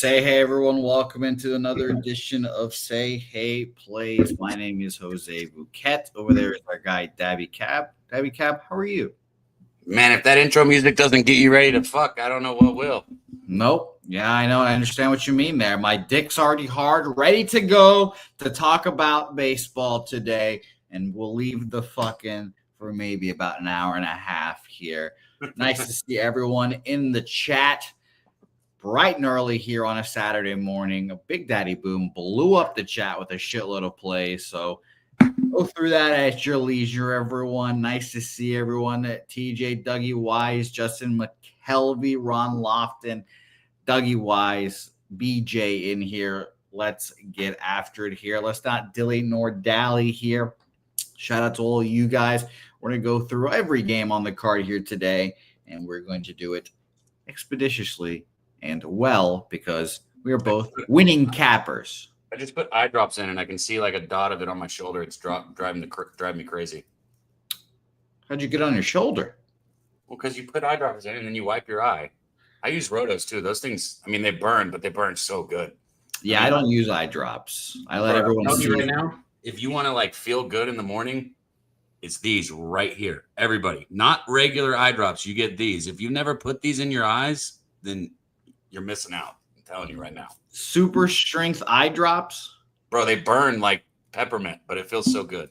Say hey, everyone. Welcome into another edition of Say Hey Plays. My name is Jose Bouquett. Over there is our guy, Daby Cab. Daby Cab, how are you? Man, if that intro music doesn't get you ready to fuck, I don't know what will. Nope. Yeah, I know. I understand what you mean there. My dick's already hard, ready to go to talk about baseball today. And we'll leave the fucking for maybe about an hour and a half here. Nice to see everyone in the chat. Bright and early here on a Saturday morning. Big Daddy Boom blew up the chat with a shitload of plays. So go through that at your leisure, everyone. Nice to see everyone. TJ, Dougie Wise, Justin McKelvey, Ron Lofton, Dougie Wise, BJ in here. Let's get after it here. Let's not dilly nor dally here. Shout out to all of you guys. We're going to go through every game on the card here today, and we're going to do it expeditiously and well because we are both winning cappers. I just put eye drops in and I can see like a dot of it on my shoulder. It's driving me crazy. How'd you get on your shoulder? Well, because you put eye drops in and then you wipe your eye. I use Rotos too. Those things, I mean, they burn, but they burn so good. Yeah, I don't use eye drops. I let everyone see right now. If you want to like feel good in the morning, it's these right here. Everybody, not regular eye drops. You get these. If you've never put these in your eyes, then you're missing out. I'm telling you right now. Super strength eye drops? Bro, they burn like peppermint, but it feels so good.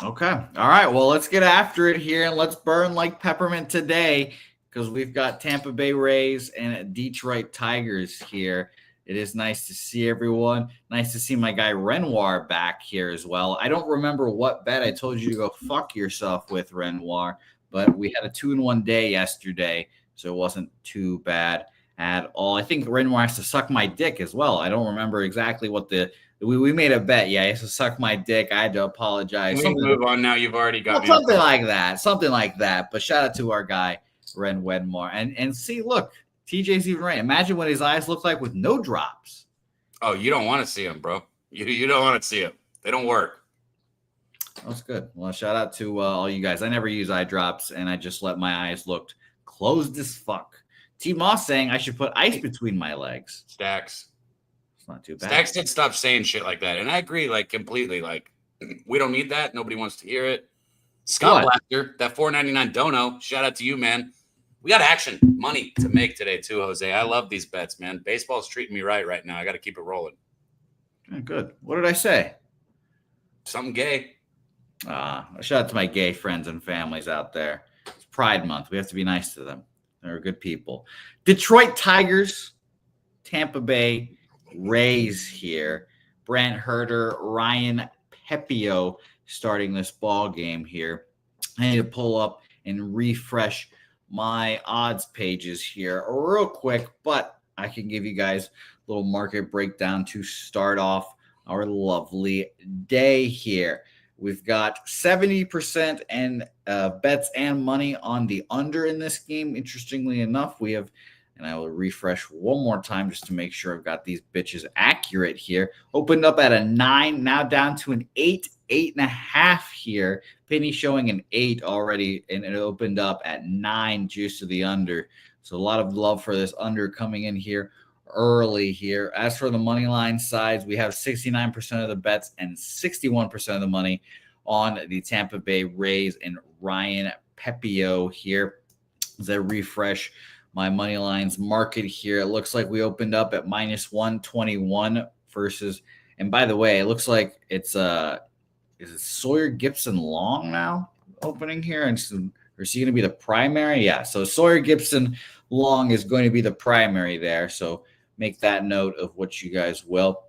Okay. All right. Well, let's get after it here and let's burn like peppermint today because we've got Tampa Bay Rays and Detroit Tigers here. It is nice to see everyone. Nice to see my guy Renoir back here as well. I don't remember what bet I told you to go fuck yourself with, Renoir, but we had a 2-in-1 day yesterday. So it wasn't too bad at all. I think Renoir has to suck my dick as well. I don't remember exactly what we made a bet. Yeah, he has to suck my dick. I had to apologize. We can move on now. You've already got something like that. Something like that. But shout out to our guy Renoir. And see, look, TJ's even right. Imagine what his eyes look like with no drops. Oh, you don't want to see them, bro. You don't want to see them. They don't work. That's good. Well, shout out to all you guys. I never use eye drops, and I just let my eyes look closed as fuck. T Moss saying I should put ice between my legs. Stacks. It's not too bad. Stacks did stop saying shit like that. And I agree, like, completely. Like, we don't need that. Nobody wants to hear it. Scott Blaster, that $4.99 dono. Shout out to you, man. We got action money to make today, too, Jose. I love these bets, man. Baseball's treating me right now. I got to keep it rolling. Good. What did I say? Something gay. Shout out to my gay friends and families out there. It's Pride Month. We have to be nice to them. They're good people. Detroit Tigers, Tampa Bay Rays here. Brant Herter, Ryan Pepio starting this ball game here. I need to pull up and refresh my odds pages here real quick, but I can give you guys a little market breakdown to start off our lovely day here. We've got 70% and bets and money on the under in this game. Interestingly enough, we have, and I will refresh one more time just to make sure I've got these bitches accurate here. Opened up at a 9, now down to an 8, 8.5 here. Penny showing an 8 already, and it opened up at 9 juice to the under. So a lot of love for this under coming in here early here. As for the money line sides, we have 69% of the bets and 61% of the money on the Tampa Bay Rays and Ryan Pepio here. As I refresh my money lines market here, it looks like we opened up at minus 121 versus, and by the way, it looks like it's is it Sawyer Gipson Long now opening here? And or is he going to be the primary? Yeah, so Sawyer Gipson Long is going to be the primary there. So make that note of what you guys will.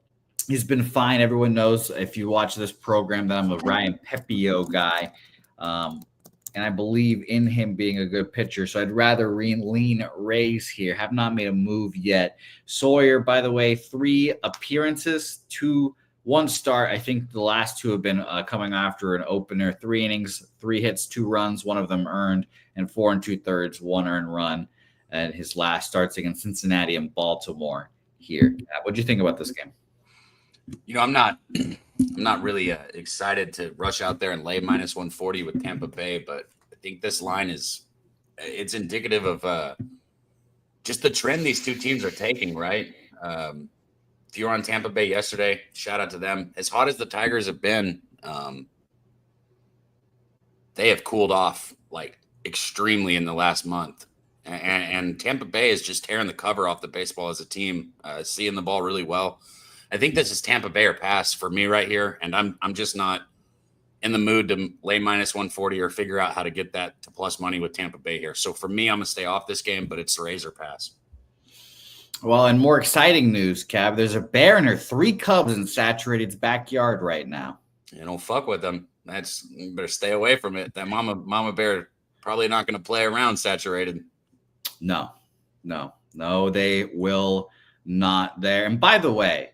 He's been fine. Everyone knows if you watch this program that I'm a Ryan Pepio guy. And I believe in him being a good pitcher. So I'd rather lean Rays here. Have not made a move yet. Sawyer, by the way, 3 appearances, 1 start. I think the last 2 have been coming after an opener. 3 innings, 3 hits, 2 runs, 1 of them earned, and 4 2/3, 1 earned run. And his last starts against Cincinnati and Baltimore here. What do you think about this game? You know, I'm not really excited to rush out there and lay minus 140 with Tampa Bay, but I think this line it's indicative of just the trend these two teams are taking, right? If you were on Tampa Bay yesterday, shout out to them. As hot as the Tigers have been, they have cooled off like extremely in the last month. And Tampa Bay is just tearing the cover off the baseball as a team, seeing the ball really well. I think this is Tampa Bay or pass for me right here, and I'm just not in the mood to lay minus 140 or figure out how to get that to plus money with Tampa Bay here. So for me, I'm going to stay off this game, but it's Rays or pass. Well, in more exciting news, Cab, there's a bear and her 3 cubs in Saturated's backyard right now. You don't fuck with them. You better stay away from it. That mama bear probably not going to play around Saturated. No, they will not there. And by the way,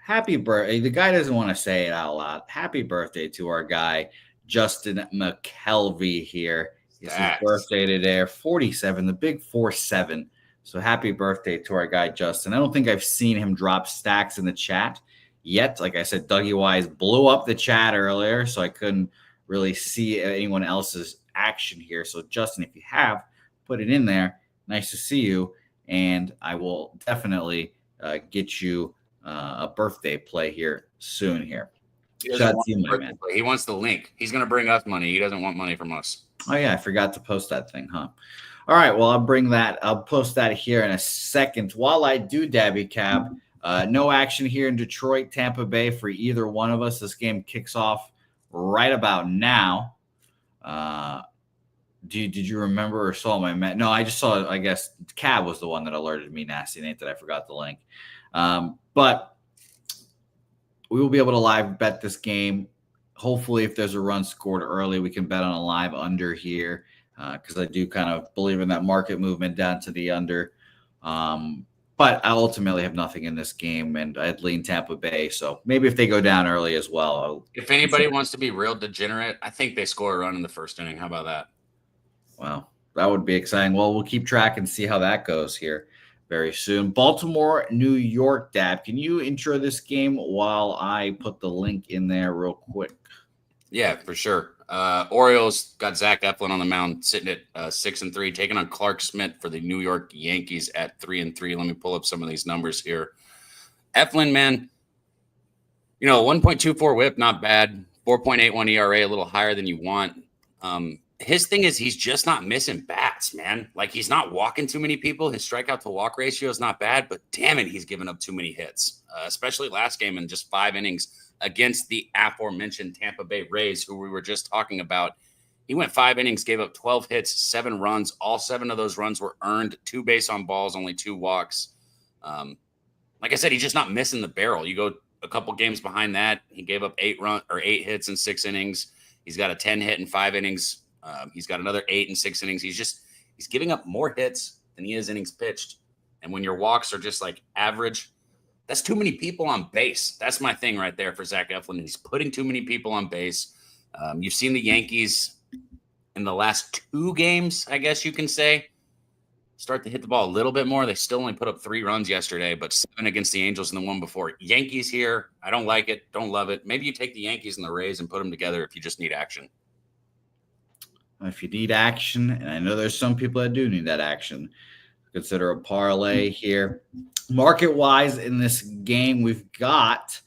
happy birthday. The guy doesn't want to say it out loud. Happy birthday to our guy, Justin McKelvey here. It's his birthday today, 47, the big 4-7. So happy birthday to our guy, Justin. I don't think I've seen him drop stacks in the chat yet. Like I said, Dougie Wise blew up the chat earlier, so I couldn't really see anyone else's action here. So Justin, if you have, put it in there. Nice to see you. And I will definitely get you a birthday play here soon here. He wants the link. He's going to bring us money. He doesn't want money from us. Oh, yeah. I forgot to post that thing, huh? All right. Well, I'll post that here in a second. While I do, Daby Cab, no action here in Detroit, Tampa Bay for either one of us. This game kicks off right about now. Did you remember or saw my No, I just saw, I guess Cab was the one that alerted me, Nasty Nate, that I forgot the link. But we will be able to live bet this game. Hopefully, if there's a run scored early, we can bet on a live under here because I do kind of believe in that market movement down to the under. But I ultimately have nothing in this game, and I'd lean Tampa Bay. So maybe if they go down early as well. If anybody wants to be real degenerate, I think they score a run in the first inning. How about that? Wow, that would be exciting. Well, we'll keep track and see how that goes here very soon. Baltimore, New York, Dab. Can you intro this game while I put the link in there real quick? Yeah, for sure. Orioles got Zach Eflin on the mound, sitting at 6-3, taking on Clark Schmidt for the New York Yankees at 3-3. Let me pull up some of these numbers here. Eflin, man, 1.24 WHIP, not bad. 4.81 ERA, a little higher than you want. His thing is he's just not missing bats, man. Like, he's not walking too many people. His strikeout to walk ratio is not bad, but damn it, he's giving up too many hits, especially last game in just 5 innings against the aforementioned Tampa Bay Rays, who we were just talking about. He went 5 innings, gave up 12 hits, 7 runs. All 7 of those runs were earned, 2 base on balls, only 2 walks. Like I said, he's just not missing the barrel. You go a couple games behind that, he gave up 8 hits in 6 innings. He's got a 10 hit in 5 innings. He's got another 8 in 6 innings. He's giving up more hits than he is innings pitched. And when your walks are just like average, that's too many people on base. That's my thing right there for Zach Eflin. He's putting too many people on base. You've seen the Yankees in the last 2 games, I guess you can say, start to hit the ball a little bit more. They still only put up 3 runs yesterday, but 7 against the Angels and the one before. Yankees here, I don't like it, don't love it. Maybe you take the Yankees and the Rays and put them together if you just need action. If you need action, and I know there's some people that do need that action, consider a parlay here. Market-wise in this game, we've got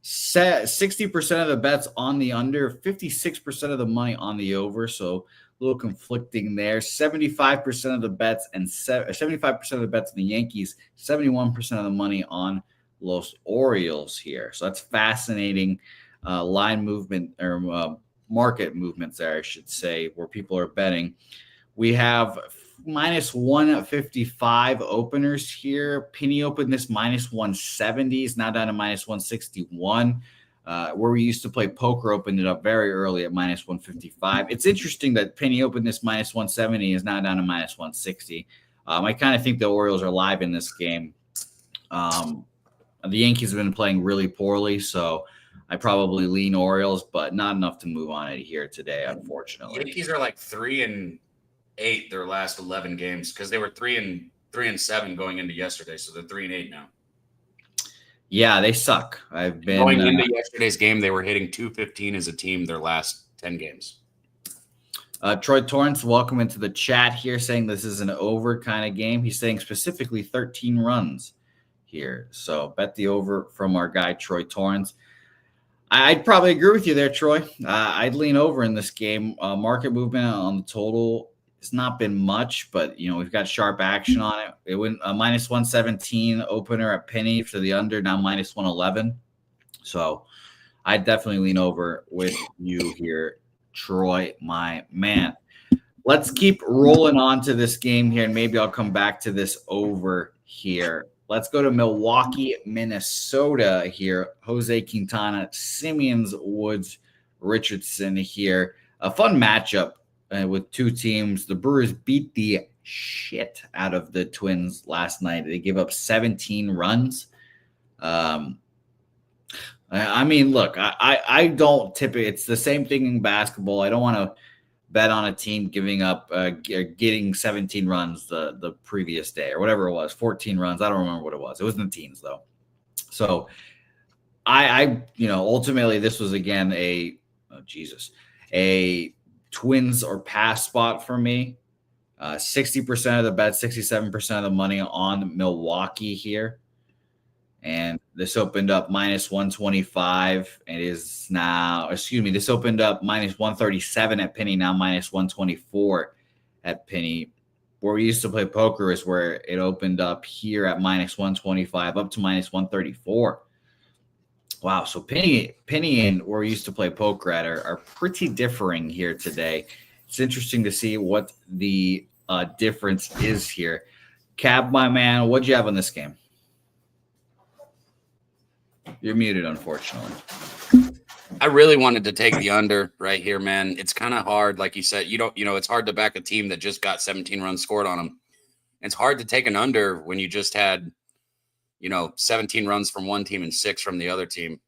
60% of the bets on the under, 56% of the money on the over, so a little conflicting there. 75% of the bets and 75% of the bets on the Yankees, 71% of the money on Los Orioles here. So that's fascinating line movement or market movements there, I should say, where people are betting. We have minus 155 openers here. Penny opened this minus 170. It's now down to minus 161. Where we used to play poker, opened it up very early at minus 155. It's interesting that Penny opened this minus 170 is now down to minus 160. I kind of think the Orioles are live in this game. The Yankees have been playing really poorly, so I probably lean Orioles, but not enough to move on it here today, unfortunately. Yankees are like 3-8 their last 11 games because they were 3-7 going into yesterday, so they're 3-8 now. Yeah, they suck. I've been going into yesterday's game. They were hitting 215 as a team their last 10 games. Troy Torrance, welcome into the chat here, saying this is an over kind of game. He's saying specifically 13 runs here. So bet the over from our guy, Troy Torrance. I'd probably agree with you there, Troy. I'd lean over in this game. Market movement on the total has not been much, but, we've got sharp action on it. It went minus 117 opener at penny for the under, now minus 111. So I'd definitely lean over with you here, Troy, my man. Let's keep rolling on to this game here, and maybe I'll come back to this over here. Let's go to Milwaukee, Minnesota here. Jose Quintana, Simeons, Woods, Richardson here. A fun matchup with two teams. The Brewers beat the shit out of the Twins last night. They gave up 17 runs. Look, I don't typically – it's the same thing in basketball. I don't want to bet on a team giving up getting 17 runs the previous day or whatever it was, 14 runs. I don't remember what it was. It was in the teens, though. So, ultimately this was, again, a Twins or pass spot for me. 60% of the bet, 67% of the money on Milwaukee here. And this opened up minus 125. It is now, this opened up minus 137 at penny, now minus 124 at penny. Where we used to play poker is where it opened up here at minus 125 up to minus 134. Wow. So penny and where we used to play poker at are pretty differing here today. It's interesting to see what the difference is here. Cab, my man, what'd you have on this game? You're muted, unfortunately. I really wanted to take the under right here, man. It's kind of hard. Like you said, it's hard to back a team that just got 17 runs scored on them. It's hard to take an under when you just had, 17 runs from one team and 6 from the other team.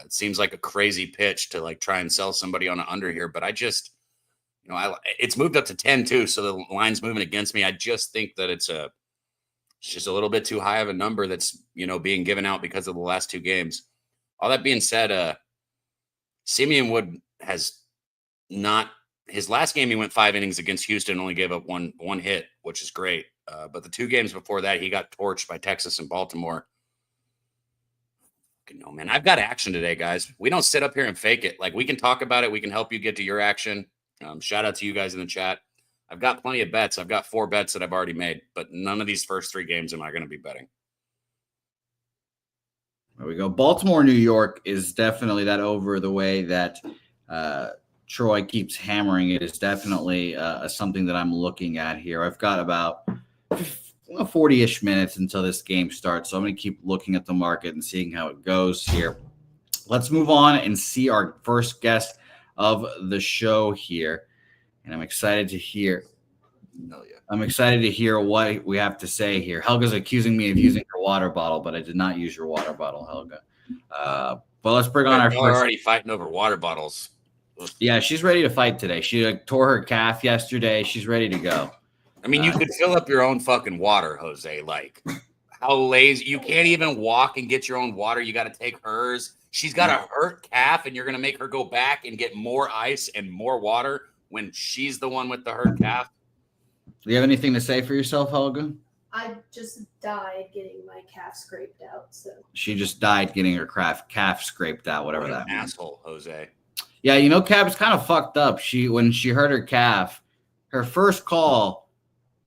It seems like a crazy pitch to try and sell somebody on an under here, but I just, it's moved up to 10 too. So the line's moving against me. I just think that it's just a little bit too high of a number that's, being given out because of the last 2 games. All that being said, Simeon Wood has not – his last game he went 5 innings against Houston, only gave up one hit, which is great. But the 2 games before that, he got torched by Texas and Baltimore. No, man, I've got action today, guys. We don't sit up here and fake it. We can talk about it. We can help you get to your action. Shout out to you guys in the chat. I've got plenty of bets. I've got 4 bets that I've already made, but none of these first 3 games am I going to be betting. There we go. Baltimore, New York is definitely that over the way that Troy keeps hammering it. Is definitely something that I'm looking at here. I've got about 40-ish minutes until this game starts, so I'm going to keep looking at the market and seeing how it goes here. Let's move on and see our first guest of the show here. And I'm excited to hear. Hell yeah. I'm excited to hear what we have to say here. Helga's accusing me of using her water bottle, but I did not use your water bottle, Helga. But let's bring on our first. We're already fighting over water bottles. Yeah, she's ready to fight today. She tore her calf yesterday. She's ready to go. I mean, you could fill up your own fucking water, Jose. How lazy. You can't even walk and get your own water. You got to take hers. She's got a hurt calf, and you're going to make her go back and get more ice and more water when she's the one with the hurt calf. Do you have anything to say for yourself, Helga? I just died getting my calf scraped out. So she just died getting her calf scraped out, whatever that means. Asshole, Jose. Yeah, Cab's kind of fucked up. When she hurt her calf, her first call,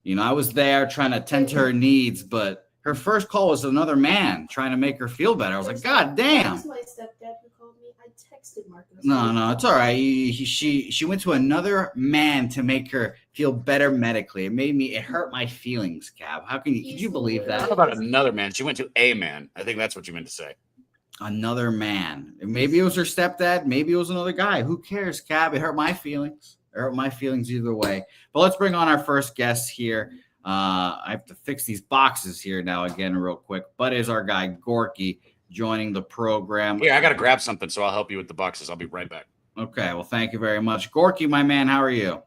I was there trying to attend to her needs, but her first call was another man trying to make her feel better. I was like, God damn. That was my stepdad who called me. I texted Marcus. No, it's all right. She went to another man to make her feel better medically. It hurt my feelings, Cab. Could you believe that? How about another man? She went to a man. I think that's what you meant to say. Another man. Maybe it was her stepdad. Maybe it was another guy. Who cares, Cab? It hurt my feelings. It hurt my feelings either way. But let's bring on our first guest here. I have to fix these boxes here now again real quick. But is our guy Gorky joining the program. Here, I got to grab something, so I'll help you with the boxes. I'll be right back. Okay, well, thank you very much. Gorky, my man, how are you?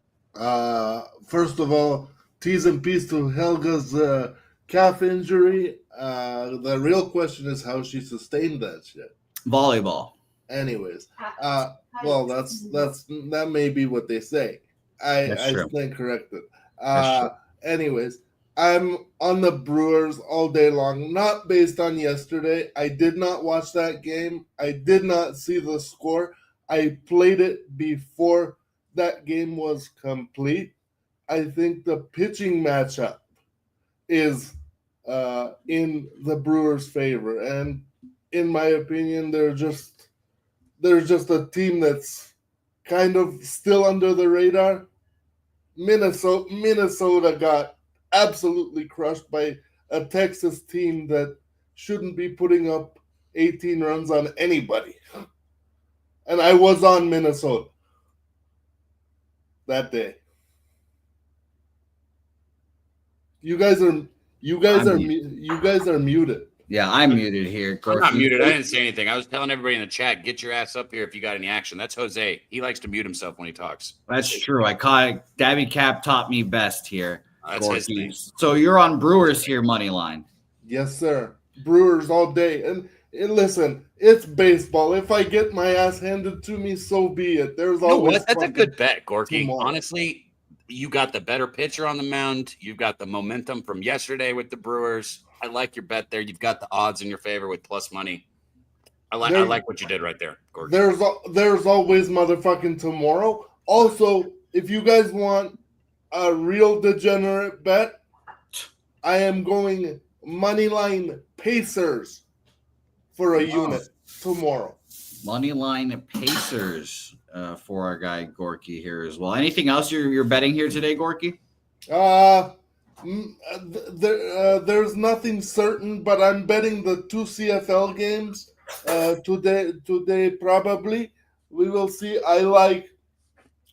First of all, T's and P's to Helga's calf injury. The real question is how she sustained that shit. Volleyball. Anyways, well, that may be what they say. I true. stand corrected. That's true. Anyways, I'm on the Brewers all day long, not based on yesterday. I did not watch that game. I did not see the score. I played it before that game was complete. I think the pitching matchup is in the Brewers' favor, and in my opinion, they're just a team that's kind of still under the radar. Minnesota got absolutely crushed by a Texas team that shouldn't be putting up 18 runs on anybody. And I was on Minnesota that day. You guys are muted. Yeah, I'm muted here. I'm not muted. I didn't say anything. I was telling everybody in the chat, get your ass up here if you got any action. That's Jose. He likes to mute himself when he talks. That's true. I caught it. Daby Cab taught me best here. That's his thing. So you're on Brewers here, money line. Yes, sir. Brewers all day. And listen, it's baseball. If I get my ass handed to me, so be it. There's always That's a good bet, Gorky. tomorrow. Honestly, you got the better pitcher on the mound. You've got the momentum from yesterday with the Brewers. I like your bet there. You've got the odds in your favor with plus money. I like what you did right there, Gorky. There's always motherfucking tomorrow. Also, if you guys want a real degenerate bet, I am going moneyline Pacers for a unit tomorrow. Moneyline Pacers for our guy Gorky here as well. Anything else you're betting here today, Gorky? There's nothing certain, but I'm betting the 2 CFL games today probably. We will see. I like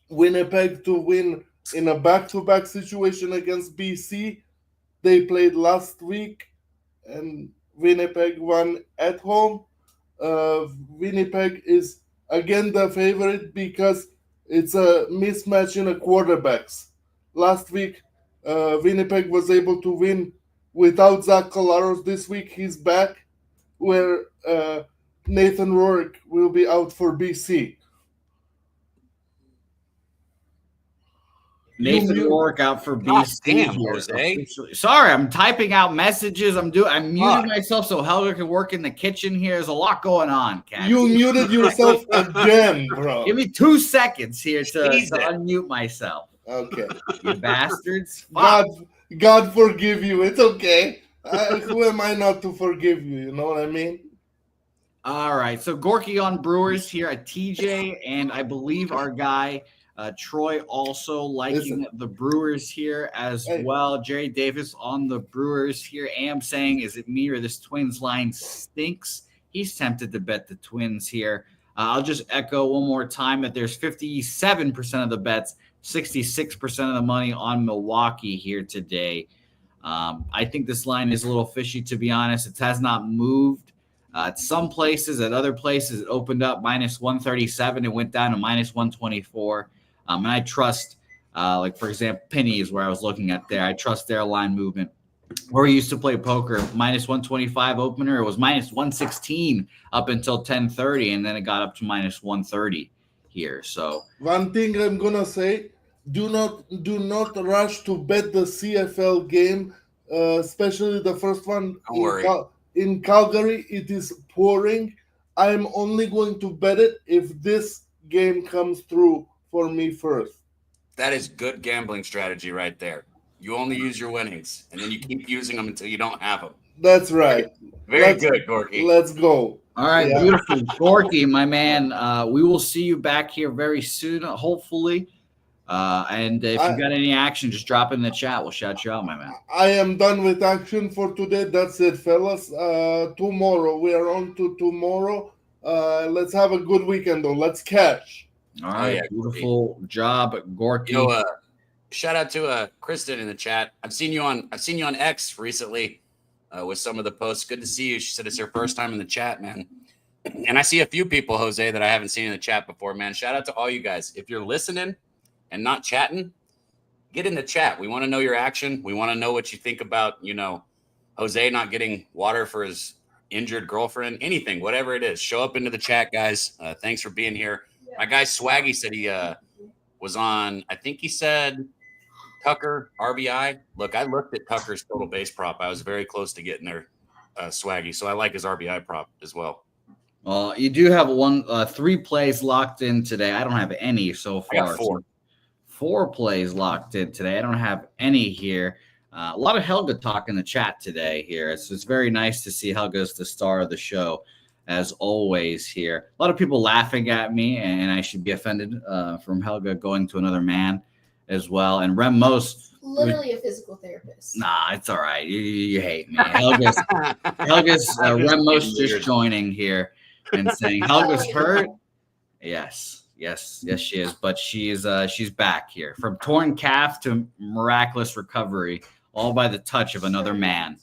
Winnipeg to win in a back-to-back situation against BC. They played last week, and Winnipeg won at home. Winnipeg is again the favorite because it's a mismatch in the quarterbacks. Last week, Winnipeg was able to win without Zach Collaros. This week he's back, where Nathan Rourke will be out for BC. Nathan Rourke out for BC. Damn, Jose. Sorry, I'm typing out messages. I'm muting myself so Helga can work in the kitchen here. There's a lot going on, Cat. You muted yourself again, bro. Give me 2 seconds here to unmute myself. Okay. You bastards. God forgive you. It's okay. Who am I not to forgive you? You know what I mean? All right. So Gorky on Brewers here at TJ, and I believe our guy Troy also liking the Brewers here as well. Jerry Davis on the Brewers here. Am saying, is it me or this Twins line stinks? He's tempted to bet the Twins here. I'll just echo one more time that there's 57% of the bets, 66% of the money on Milwaukee here today. I think this line is a little fishy, to be honest. It has not moved. At some places, at other places, it opened up minus 137. It went down to minus 124. And I trust, like, for example, pennies where I was looking at there. I trust their line movement. Where we used to play poker, minus 125 opener, it was minus 116 up until 10:30, and then it got up to minus 130 here. So one thing I'm gonna say: do not rush to bet the CFL game, especially the first one. In Calgary. It is pouring. I'm only going to bet it if this game comes through for me first. That is good gambling strategy right there. You only use your winnings, and then you keep using them until you don't have them. That's right. Very good, Gorky. Let's go. All right, beautiful. Gorky, my man, we will see you back here very soon, hopefully. And if you got any action, just drop it in the chat. We'll shout you out, my man. I am done with action for today. That's it, fellas. Tomorrow. We are on to tomorrow. Let's have a good weekend, though. Let's catch. All right, beautiful job, Gorky. Shout out to Kristen in the chat. I've seen you on X recently with some of the posts. Good to see you. She said it's her first time in the chat, man. And I see a few people, Jose, that I haven't seen in the chat before, man. Shout out to all you guys. If you're listening and not chatting, get in the chat. We want to know your action. We want to know what you think about, Jose not getting water for his injured girlfriend, anything, whatever it is. Show up into the chat, guys. Thanks for being here. My guy Swaggy said was on, I think he said Tucker, RBI. Look, I looked at Tucker's total base prop. I was very close to getting there, Swaggy. So I like his RBI prop as well. Well, you do have 3 plays locked in today. I don't have any so far. I got 4. 4 plays locked in today. I don't have any here. A lot of Helga talk in the chat today here. It's very nice to see Helga's the star of the show, as always here. A lot of people laughing at me, and I should be offended from Helga going to another man as well. And Rem Most. Literally a physical therapist. Nah, it's all right. You hate me. Helga's Rem Most just joining here and saying Helga's hurt. Yes, she is. But she's back here from torn calf to miraculous recovery, all by the touch of another man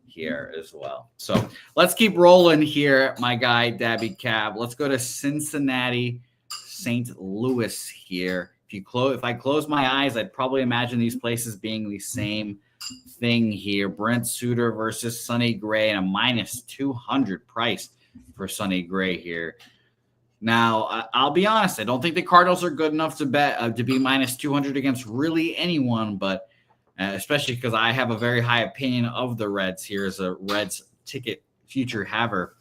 here as well. So let's keep rolling here, my guy Daby Cab. Let's go to Cincinnati, St. Louis here. If I close my eyes, I'd probably imagine these places being the same thing here. Brent Suter versus Sonny Gray, and a minus 200 price for Sonny Gray here. Now, I'll be honest. I don't think the Cardinals are good enough to bet to be minus 200 against really anyone, but especially because I have a very high opinion of the Reds here as a Reds ticket future haver.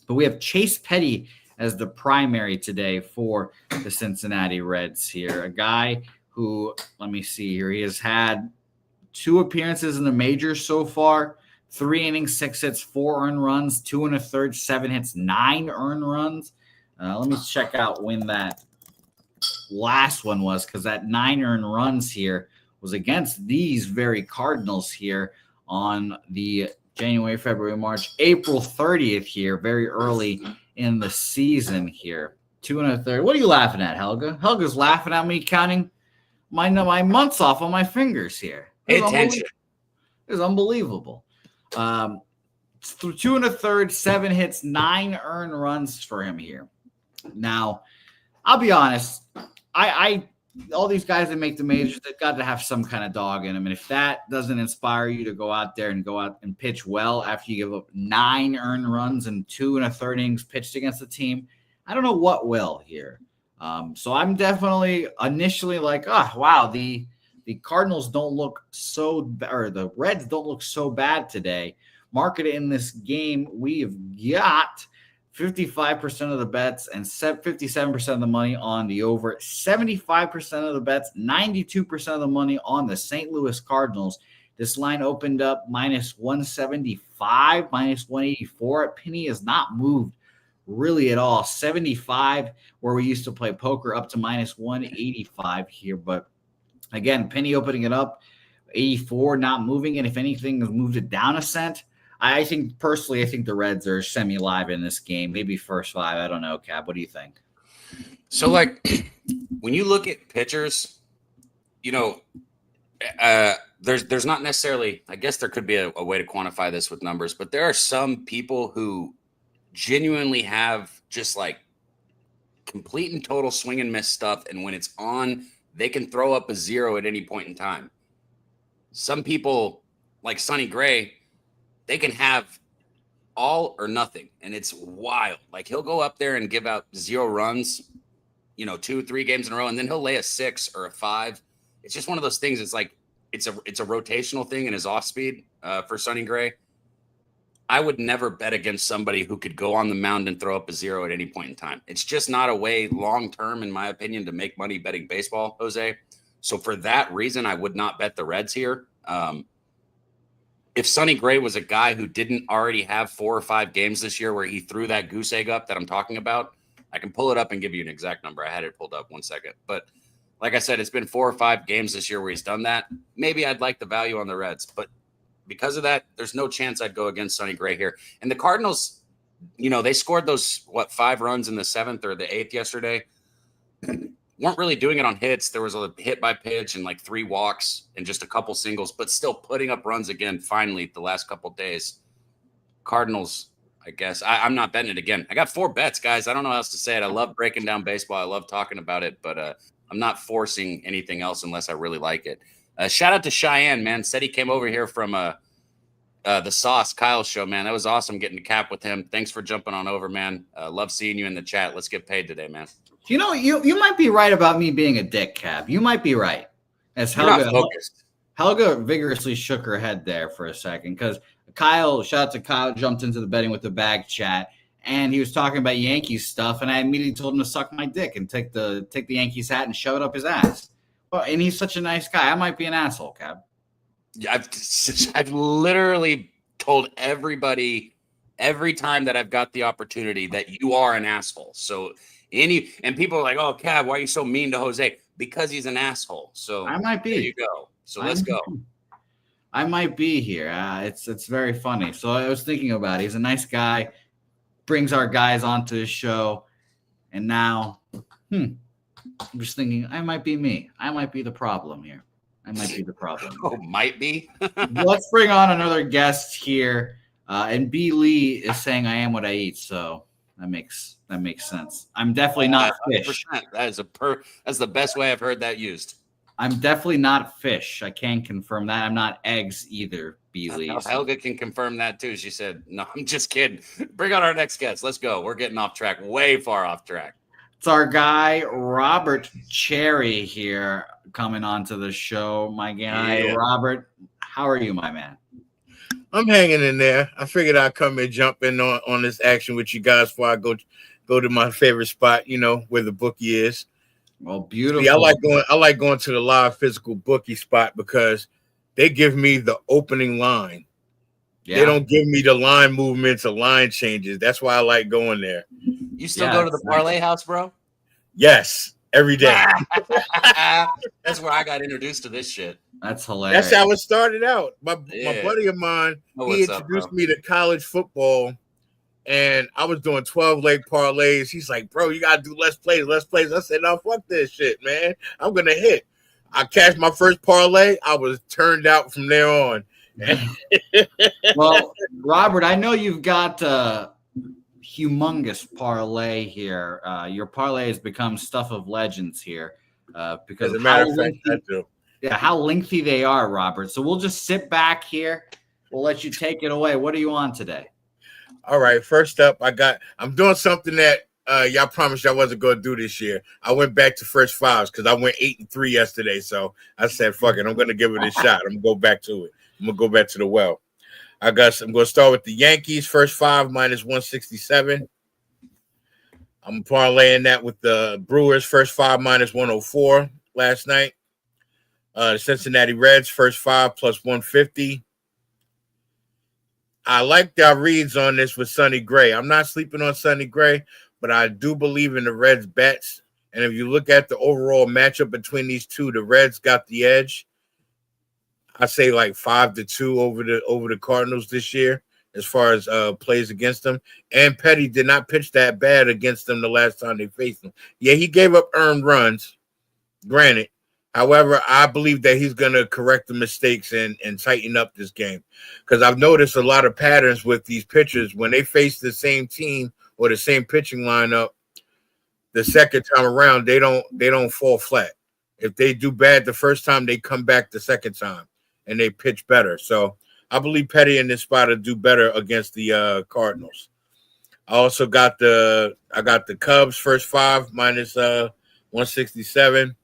But we have Chase Petty as the primary today for the Cincinnati Reds here. A guy who, let me see here, he has had 2 appearances in the majors so far, 3 innings, 6 hits, 4 earned runs, 2 1/3, 7 hits, 9 earned runs. Let me check out when that last one was, because that 9 earned runs here was against these very Cardinals here on the January, February, March, April 30th here, very early in the season here. 2 1/3. What are you laughing at, Helga? Helga's laughing at me counting my months off on my fingers here. Pay attention. It's unbelievable. 2 1/3, 7 hits, 9 earned runs for him here. Now, I'll be honest. I all these guys that make the majors, they've got to have some kind of dog in them. And if that doesn't inspire you to go out and pitch well after you give up 9 earned runs and 2 1/3 innings pitched against the team, I don't know what will here. So I'm definitely initially like, wow, the Cardinals don't look or the Reds don't look so bad today. Market in this game, we've got 55% of the bets and 57% of the money on the over, 75% of the bets, 92% of the money on the St. Louis Cardinals. This line opened up minus 175, minus 184. Penny has not moved really at all. 75, where we used to play poker, up to minus 185 here. But again, Penny opening it up, 84, not moving. And if anything, has moved it down a cent. I think the Reds are semi-live in this game, maybe first 5. I don't know, Cap. What do you think? So, when you look at pitchers, there's not necessarily, I guess there could be a way to quantify this with numbers, but there are some people who genuinely have just complete and total swing and miss stuff. And when it's on, they can throw up a 0 at any point in time. Some people like Sonny Gray, they can have all or nothing, and it's wild. He'll go up there and give out 0 runs, 2-3 games in a row, and then he'll lay a 6 or a 5. It's just one of those things. It's it's a rotational thing in his off speed for Sonny Gray. I would never bet against somebody who could go on the mound and throw up a 0 at any point in time. It's just not a way long term, in my opinion, to make money betting baseball, Jose. So for that reason, I would not bet the Reds here. If Sonny Gray was a guy who didn't already have 4 or 5 games this year where he threw that goose egg up that I'm talking about, I can pull it up and give you an exact number. I had it pulled up 1 second. But like I said, it's been 4 or 5 games this year where he's done that. Maybe I'd like the value on the Reds. But because of that, there's no chance I'd go against Sonny Gray here. And the Cardinals, they scored those, 5 runs in the 7th or the 8th yesterday. Weren't really doing it on hits. There was a hit by pitch and 3 walks and just a couple singles, but still putting up runs again finally the last couple days. Cardinals, I guess. I'm not betting it again. I got 4 bets, guys. I don't know how else to say it. I love breaking down baseball. I love talking about it, but I'm not forcing anything else unless I really like it. Shout out to Cheyenne, man. Said he came over here from the Sauce Kyle show, man. That was awesome getting to cap with him. Thanks for jumping on over, man. Love seeing you in the chat. Let's get paid today, man. You know, you might be right about me being a dick, Cab. You might be right. As You're not focused. Helga vigorously shook her head there for a second because shout out to Kyle, jumped into the betting with the bag chat, and he was talking about Yankees stuff, and I immediately told him to suck my dick and take the Yankees hat and shove it up his ass. Well, and he's such a nice guy. I might be an asshole, Cab. I've literally told everybody every time that I've got the opportunity that you are an asshole. So and people are like, "Oh, Cab, why are you so mean to Jose?" Because he's an asshole. So I might be. There you go. So let's go. I might be here. It's very funny. So I was thinking about it. He's a nice guy, brings our guys onto his show, and now, I'm just thinking I might be me. I might be the problem here. I might be the problem. Oh, might be. Let's bring on another guest here. And B. Lee is saying I am what I eat, so that makes sense. I'm definitely not fish. That's the best way I've heard that used. I'm definitely not fish. I can confirm that. I'm not eggs either, B. Lee. Helga can confirm that too. She said, "No, I'm just kidding." Bring on our next guest. Let's go. We're getting off track, way far off track. It's our guy Robert Cherry here coming onto the show. My guy, Robert, how are you, my man? I'm hanging in there. I figured I'd come and jump in on this action with you guys before I go to my favorite spot, where the bookie is. Well, beautiful. See, I like going to the live physical bookie spot because they give me the opening line. Yeah. They don't give me the line movements or line changes. That's why I like going there. You still go to the parlay house, bro? Yes, every day. That's where I got introduced to this shit. That's hilarious. That's how it started out. My buddy of mine, he introduced me to college football, and I was doing 12-leg parlays. He's like, "Bro, you gotta do less plays. I said, "No, fuck this shit, man. I'm gonna hit." I cashed my first parlay. I was turned out from there on. Well, Robert, I know you've got humongous parlay here. Your parlay has become stuff of legends here because as a matter of fact, I do. Yeah, how lengthy they are, Robert. So we'll just sit back here. We'll let you take it away. What are you on today? All right. First up, I'm doing something that y'all promised y'all wasn't going to do this year. I went back to first fives because I went 8-3 yesterday. So I said, fuck it. I'm going to give it a shot. I'm going to go back to it. I'm going to go back to the well. I'm going to start with the Yankees. First five minus 167. I'm parlaying that with the Brewers. First five minus 104 last night. The Cincinnati Reds, first five plus 150. I like our reads on this with Sonny Gray. I'm not sleeping on Sonny Gray, but I do believe in the Reds' bets. And if you look at the overall matchup between these two, the Reds got the edge. I say like 5-2 over the Cardinals this year as far as plays against them. And Petty did not pitch that bad against them the last time they faced them. Yeah, he gave up earned runs, granted. However, I believe that he's going to correct the mistakes and tighten up this game because I've noticed a lot of patterns with these pitchers when they face the same team or the same pitching lineup. The second time around, they don't fall flat. If they do bad the first time, they come back the second time and they pitch better. So I believe Petty in this spot will do better against the Cardinals. I also got the Cubs first five minus 167.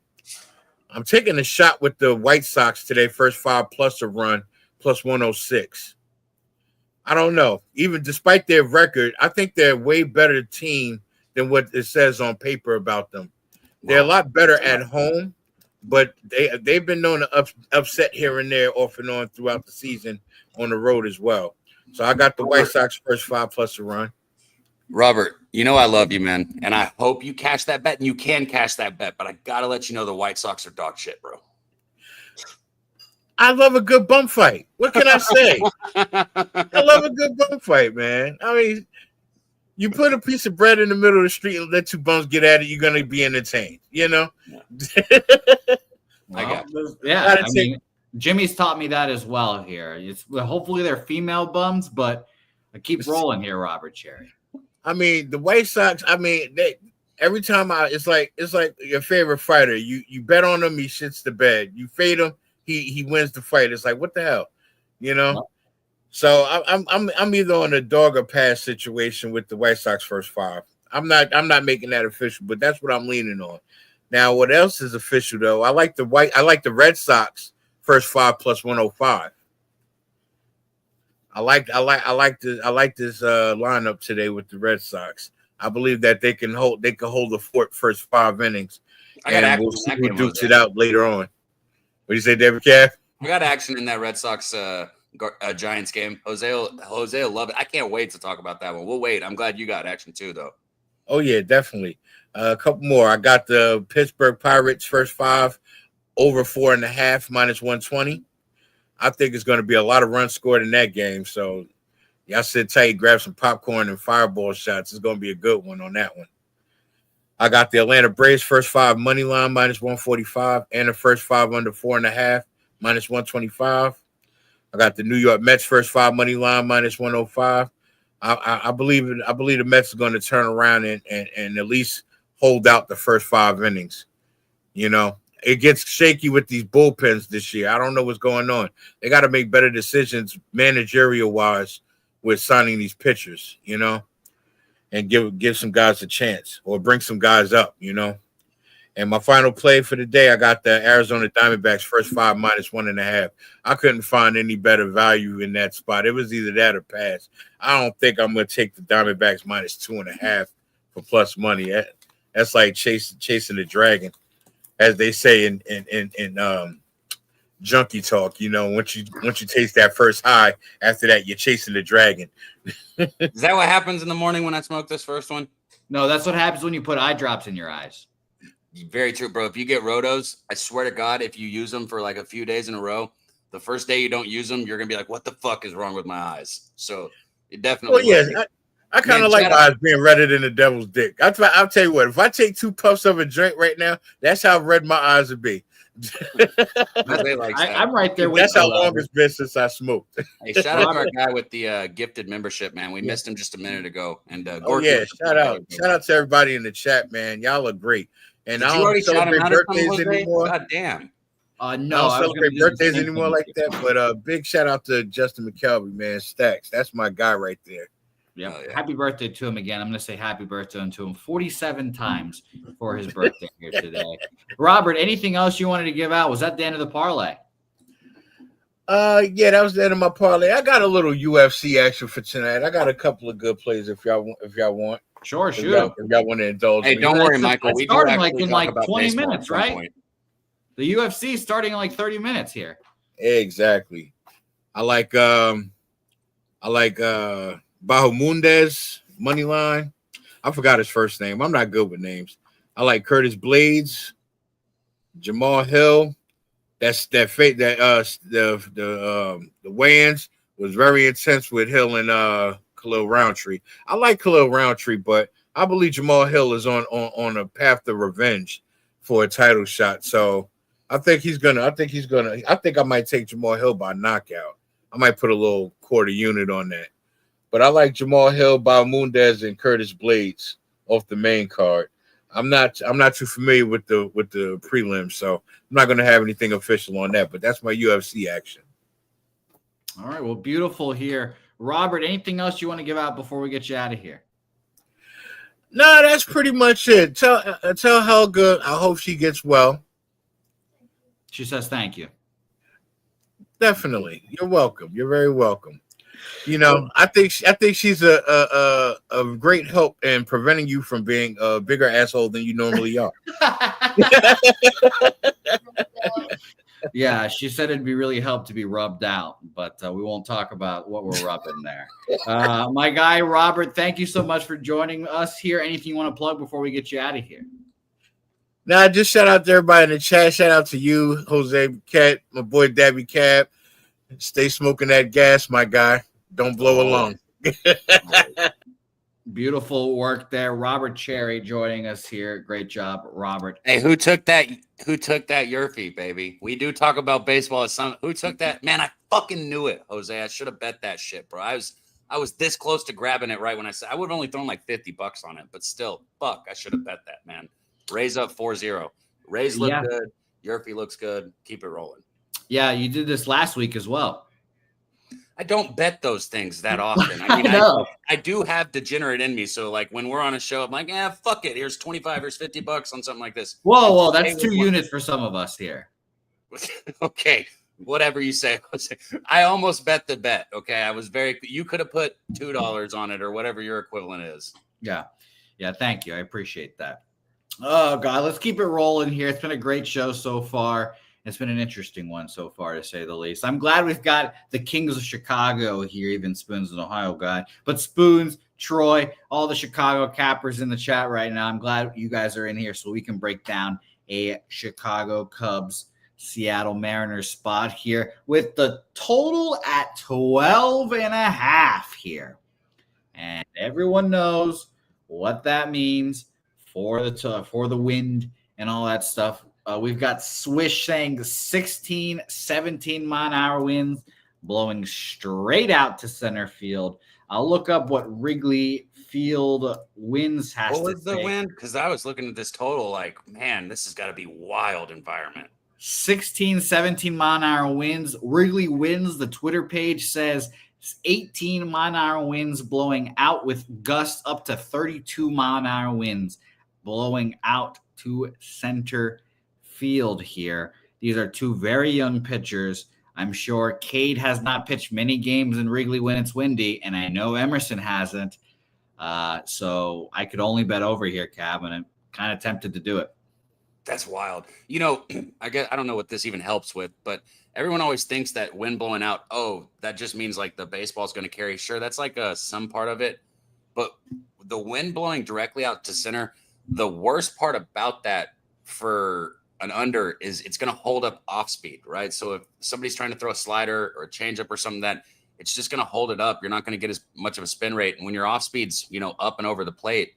I'm taking a shot with the White Sox today, first five plus a run, plus 106. I don't know. Even despite their record, I think they're a way better team than what it says on paper about them. They're a lot better at home, but they've been known to upset here and there off and on throughout the season on the road as well. So I got the White Sox first five plus a run. Robert, you know I love you, man, and I hope you cash that bet, and you can cash that bet, but I got to let you know the White Sox are dog shit, bro. I love a good bum fight. What can I say? I love a good bum fight, man. I mean, you put a piece of bread in the middle of the street and let two bums get at it, you're going to be entertained, you know? Yeah. I got you. Yeah, I mean, Jimmy's taught me that as well here. Hopefully they're female bums, but I keep rolling here, Robert Cherry. I mean, the White Sox, every time it's like your favorite fighter. You bet on him, he shits the bed. You fade him, he wins the fight. It's like, what the hell? You know? Well, so I'm either on a dog or pass situation with the White Sox first five. I'm not making that official, but that's what I'm leaning on. Now, what else is official though? I like the Red Sox first 5 plus 105. I like this lineup today with the Red Sox. I believe that they can hold the fort first 5 innings, and we'll see who dukes it out later on. What do you say, David Cab? We got action in that Red Sox Giants game. Jose will love it. I can't wait to talk about that one. We'll wait. I'm glad you got action too, though. Oh yeah, definitely. A couple more. I got the Pittsburgh Pirates first 5 over 4.5 minus 120. I think it's going to be a lot of runs scored in that game. So y'all sit tight, grab some popcorn and fireball shots. It's going to be a good one on that one. I got the Atlanta Braves first 5 money line minus 145 and the first 5 under 4.5 minus 125. I got the New York Mets first 5 money line minus 105. I believe the Mets are going to turn around and at least hold out the first 5 innings. You know, it gets shaky with these bullpens this year. I don't know what's going on. They got to make better decisions managerial wise with signing these pitchers, you know, and give some guys a chance or bring some guys up, you know. And my final play for the day, I got the Arizona Diamondbacks first 5 minus 1.5. I couldn't find any better value in that spot. It was either that or pass. I don't think I'm going to take the Diamondbacks minus 2.5 for plus money. That's like chasing the dragon, as they say in junkie talk. You know, once you taste that first high, after that you're chasing the dragon. Is that what happens in the morning when I smoke this first one? No, that's what happens when you put eye drops in your eyes. Very true, bro. If you get rotos, I swear to God, if you use them for like a few days in a row, the first day you don't use them, you're gonna be like, "What the fuck is wrong with my eyes?" So it definitely. Well, yeah, I kind of like my eyes being redder than the devil's dick. I'll tell you what. If I take 2 puffs of a drink right now, that's how red my eyes would be. I'm right there with that's how long it's been since I smoked. Hey, shout out to our guy with the gifted membership, man. We missed him just a minute ago. And shout out to everybody in the chat, man. Y'all are great. And Did I you don't celebrate birthdays Jose? anymore. God damn. No, I don't celebrate birthdays anymore like that. But big shout out to Justin McKelvey, man. Stacks. That's my guy right there. Yeah. Happy birthday to him again. I'm going to say happy birthday to him 47 times for his birthday here today. Robert, anything else you wanted to give out? Was that the end of the parlay? Yeah, that was the end of my parlay. I got a little UFC action for tonight. I got a couple of good plays if y'all want. Sure, shoot. If y'all want to indulge me. Don't worry, Michael. We do actually in talk about 20 minutes, right? Point. The UFC is starting in like 30 minutes here. Exactly. I like Bahumundez money line. I forgot his first name. I'm not good with names. I like Curtis Blades, Jamal Hill. That's that fate that the weigh-ins was very intense with Hill and Khalil Roundtree. I like Khalil Roundtree, but I believe Jamal Hill is on a path to revenge for a title shot. So I think I might take Jamal Hill by knockout. I might put a little quarter unit on that. But I like Jamal Hill, Baumundez, and Curtis Blades off the main card. I'm not too familiar with the prelims, so I'm not going to have anything official on that. But that's my UFC action. All right, well, beautiful here. Robert, anything else you want to give out before we get you out of here? No, that's pretty much it. Tell Helga I hope she gets well. She says thank you. Definitely. You're welcome. You're very welcome. You know, I think she's a great help in preventing you from being a bigger asshole than you normally are. Yeah, she said it'd be really help to be rubbed out, but we won't talk about what we're rubbing there. My guy, Robert, thank you so much for joining us here. Anything you want to plug before we get you out of here? Nah, just shout out to everybody in the chat. Shout out to you, Jose Bouquett, my boy Daby Cab. Stay smoking that gas, my guy. Don't blow alone. Beautiful work there. Robert Cherry joining us here. Great job, Robert. Hey, who took that Yerfie, baby? We do talk about baseball. Who took that? Man, I fucking knew it, Jose. I should have bet that shit, bro. I was this close to grabbing it right when I said I would have only thrown like $50 on it, but still, fuck, I should have bet that, man. Rays up 4-0. Rays look good. Yerfie looks good. Keep it rolling. Yeah, you did this last week as well. I don't bet those things that often. I mean, I do have degenerate in me. So like when we're on a show, I'm like, fuck it. Here's 25, here's $50 on something like this. Whoa, that's 2 units for some of us here. Okay, whatever you say. I almost bet the bet. Okay, you could have put $2 on it or whatever your equivalent is. Yeah, thank you. I appreciate that. Oh God, let's keep it rolling here. It's been a great show so far. It's been an interesting one so far, to say the least. I'm glad we've got the Kings of Chicago here, even Spoon's an Ohio guy. But Spoons, Troy, all the Chicago cappers in the chat right now. I'm glad you guys are in here so we can break down a Chicago Cubs, Seattle Mariners spot here with the total at 12.5 here. And everyone knows what that means for the wind and all that stuff. We've got Swish saying 16, 17 mile-an-hour winds blowing straight out to center field. I'll look up what Wrigley Field winds has to say. What was the wind? Because I was looking at this total like, man, this has got to be wild environment. 16, 17 mile-an-hour winds. Wrigley Winds, the Twitter page says 18 mile-an-hour winds blowing out with gusts up to 32 mile-an-hour winds blowing out to center field here. These are two very young pitchers. I'm sure Cade has not pitched many games in Wrigley when it's windy, and I know Emerson hasn't. So I could only bet over here, Cab, and I'm kind of tempted to do it. That's wild. You know, I don't know what this even helps with, but everyone always thinks that wind blowing out, that just means like the baseball is going to carry. Sure, that's like some part of it, but the wind blowing directly out to center, the worst part about that for an under is it's going to hold up off speed, right? So if somebody's trying to throw a slider or a changeup or something, that it's just going to hold it up. You're not going to get as much of a spin rate. And when your off speed's, up and over the plate,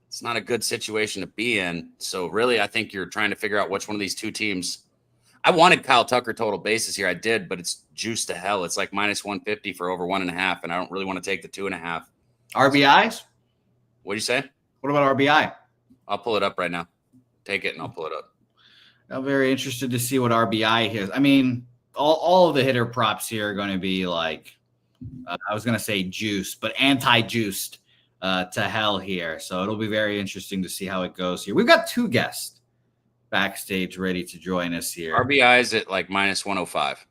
it's not a good situation to be in. So really, I think you're trying to figure out which one of these two teams. I wanted Kyle Tucker total bases here. I did, but it's juiced to hell. It's like minus 150 for over 1.5. And I don't really want to take the 2.5. RBIs? What do you say? What about RBI? I'll pull it up right now. Take it and I'll pull it up. I'm very interested to see what RBI is. I mean, all of the hitter props here are going to be like, I was going to say juice, but anti-juiced to hell here. So it'll be very interesting to see how it goes here. We've got two guests backstage ready to join us here. RBI is at like minus 105.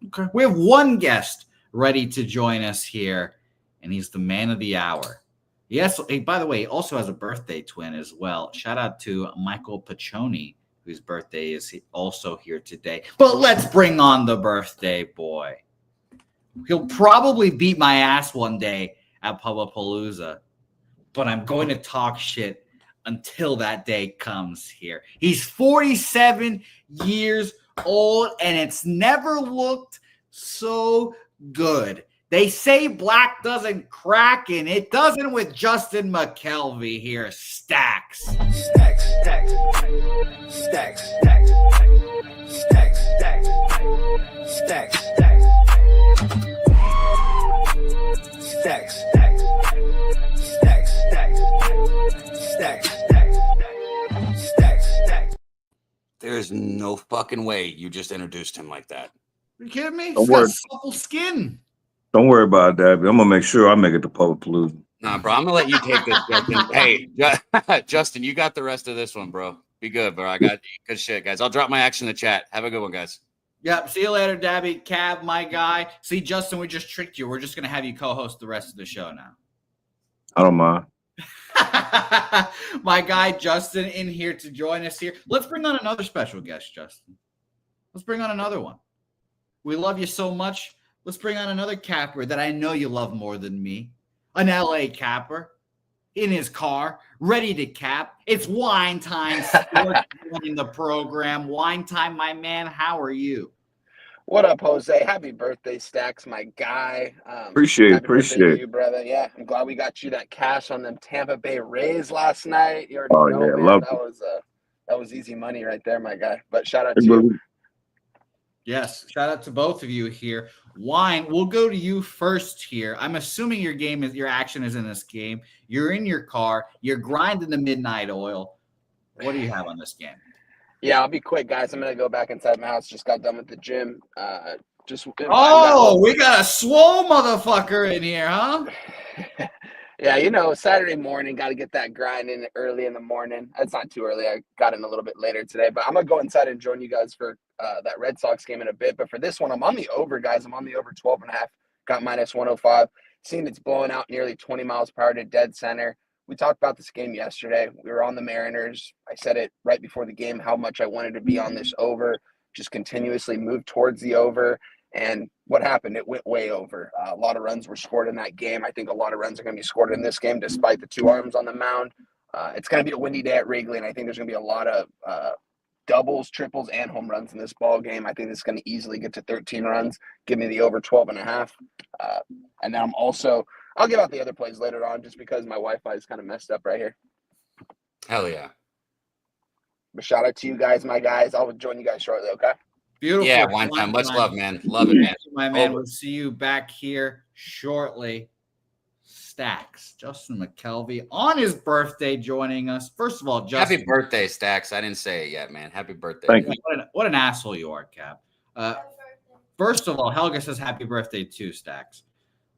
Okay. We have one guest ready to join us here, and he's the man of the hour. Yes. Hey, by the way, he also has a birthday twin as well. Shout out to Michael Paccioni, whose birthday is also here today. But let's bring on the birthday boy. He'll probably beat my ass one day at Pubapalooza, but I'm going to talk shit until that day comes here. He's 47 years old, and it's never looked so good. They say black doesn't crack, and it doesn't with Justin McKelvey here. Stacks. Stacks, stacks, stacks, stacks, stacks, stacks, stacks, stacks, stacks, stacks, stacks, stacks, stacks. There's no fucking way you just introduced him like that. You kidding me? Don't He's got supple skin. Don't worry about that. I'm gonna make sure I make it to Pubapalooza. Nah, bro, I'm gonna let you take this. Justin. Hey, Justin, you got the rest of this one, bro. Be good, bro. I got good shit, guys. I'll drop my action in the chat. Have a good one, guys. Yep. See you later, Daby Cab, my guy. See, Justin, we just tricked you. We're just gonna have you co-host the rest of the show now. I don't mind. My guy Justin in here to join us here. Let's bring on another special guest, Justin. Let's bring on another one. We love you so much. Let's bring on another capper that I know you love more than me. An LA capper in his car, ready to cap. It's wine time in the program. Wine time, my man. How are you? What up, Jose? Happy birthday, Stacks, my guy. Appreciate you, brother. Yeah, I'm glad we got you that cash on them Tampa Bay Rays last night. You already know, yeah, man. love That was easy money right there, my guy. But shout out to you. Yes, shout out to both of you here. Wine, we'll go to you first here. I'm assuming your action is in this game. You're in your car. You're grinding the midnight oil. What do you have on this game? Yeah, I'll be quick, guys. I'm going to go back inside my house. Just got done with the gym. Just we got a swole motherfucker in here, huh? Yeah, Saturday morning, got to get that grind in early in the morning. It's not too early. I got in a little bit later today, but I'm going to go inside and join you guys for that Red Sox game in a bit. But for this one, I'm on the over, guys. I'm on the over 12.5, got minus 105. Seeing it's blowing out nearly 20 miles per hour to dead center. We talked about this game yesterday. We were on the Mariners. I said it right before the game, how much I wanted to be on this over, just continuously move towards the over. And what happened? It went way over. A lot of runs were scored in that game. I think a lot of runs are going to be scored in this game, despite the two arms on the mound. It's going to be a windy day at Wrigley, and I think there's going to be a lot of doubles, triples, and home runs in this ball game. I think it's going to easily get to 13 runs. Give me the over 12.5. And then I'll give out the other plays later on, just because my Wi-Fi is kind of messed up right here. Hell yeah. But shout out to you guys, my guys. I'll join you guys shortly, okay? Beautiful. Yeah, wine time. Much love, man. Love it, man. Thank you, my man. We'll see you back here shortly. Stacks, Justin McKelvey on his birthday joining us. First of all, Justin. Happy birthday, Stacks. I didn't say it yet, man. Happy birthday. Thank you. What an asshole you are, Cap. First of all, Helga says happy birthday too, Stacks.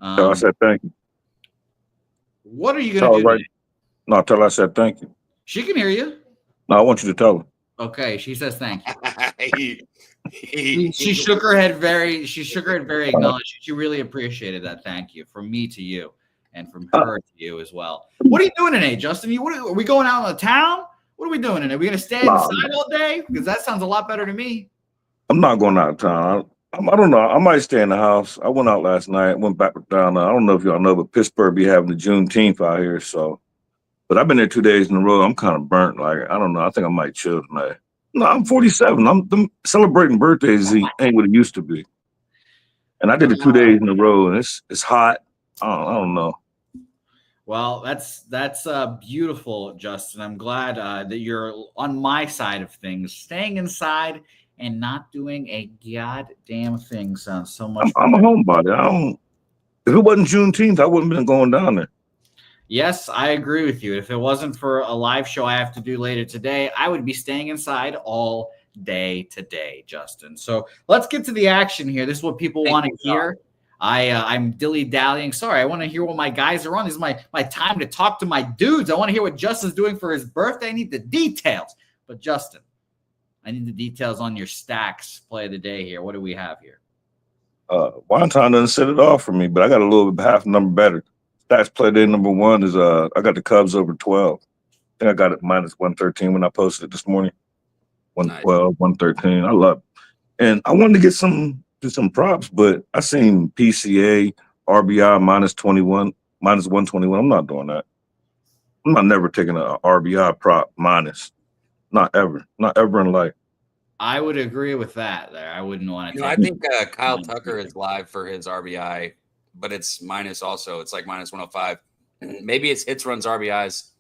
So I said thank you. What are you going to do today? No, tell her I said thank you. She can hear you. No, I want you to tell her. Okay, she says thank you. She shook her head very acknowledged. She really appreciated that. Thank you from me to you, and from her to you as well. What are you doing today, Justin? Are we going out on the town? What are we doing today? Are we going to stay inside all day? Because that sounds a lot better to me. I'm not going out of town. I don't know. I might stay in the house. I went out last night. Went back down. I don't know if y'all know, but Pittsburgh be having the Juneteenth out here. So, but I've been there 2 days in a row. I'm kind of burnt. Like, I don't know. I think I might chill tonight. No, I'm 47. I'm celebrating birthdays ain't what it used to be. And I did it 2 days in a row, and it's hot. I don't know. Well, that's beautiful, Justin. I'm glad that you're on my side of things. Staying inside and not doing a goddamn thing sounds so much better. I'm a homebody. If it wasn't Juneteenth, I wouldn't have been going down there. Yes, I agree with you. If it wasn't for a live show I have to do later today, I would be staying inside all day today, Justin. So let's get to the action here. This is what people want to hear. I'm dilly-dallying. Sorry, I want to hear what my guys are on. This is my time to talk to my dudes. I want to hear what Justin's doing for his birthday. I need the details. But, Justin, I need the details on your Stacks play of the day here. What do we have here? Wonton doesn't set it off for me, but I got a little bit half number better. Stacks play day number one is I got the Cubs over 12. I think I got it minus 113 when I posted it this morning. 112, 113. I love it. And I wanted to get some props, but I seen PCA, RBI minus 21, minus 121. I'm not doing that. I'm not never taking an RBI prop minus. Not ever. Not ever in life. I would agree with that there. I wouldn't want to I think Kyle Tucker is live for his RBI, but it's minus also. It's like minus 105. Maybe it's hits, runs, RBIs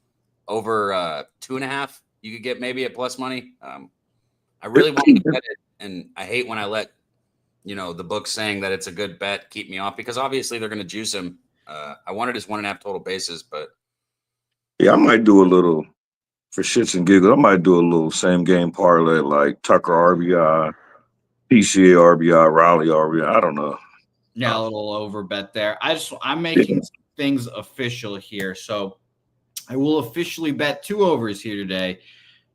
over 2.5. You could get maybe at plus money. I really wanted to bet it, and I hate when I let the book saying that it's a good bet keep me off, because obviously they're going to juice him. I wanted his 1.5 total bases, but yeah, I might do a little for shits and giggles. I might do a little same game parlay like Tucker RBI, PCA RBI, Raleigh RBI. I don't know. Yeah, a little over bet there. I'm making things official here, so I will officially bet 2 overs here today.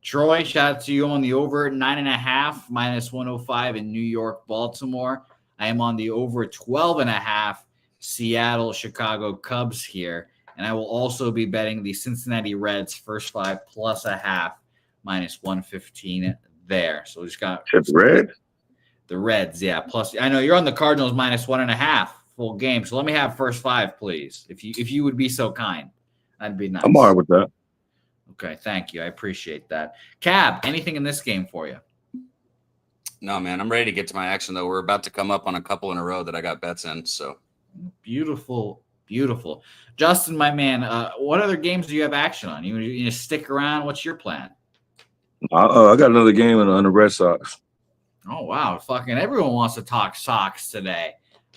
Troy, shout out to you on the over 9.5 minus 105 in New York, Baltimore. I am on the over 12.5 Seattle, Chicago Cubs here. And I will also be betting the Cincinnati Reds first 5 plus a half minus 115 there. So we just got the Reds, yeah. Plus, I know you're on the Cardinals minus 1.5 full game. So let me have first 5, please. If you would be so kind, that'd be nice. I'm all right with that. Okay, thank you. I appreciate that. Cab, anything in this game for you? No, man. I'm ready to get to my action, though. We're about to come up on a couple in a row that I got bets in. So beautiful. Justin, my man, what other games do you have action on? You stick around? What's your plan? I got another game on the Red Sox. Oh, wow. Fucking everyone wants to talk Sox today.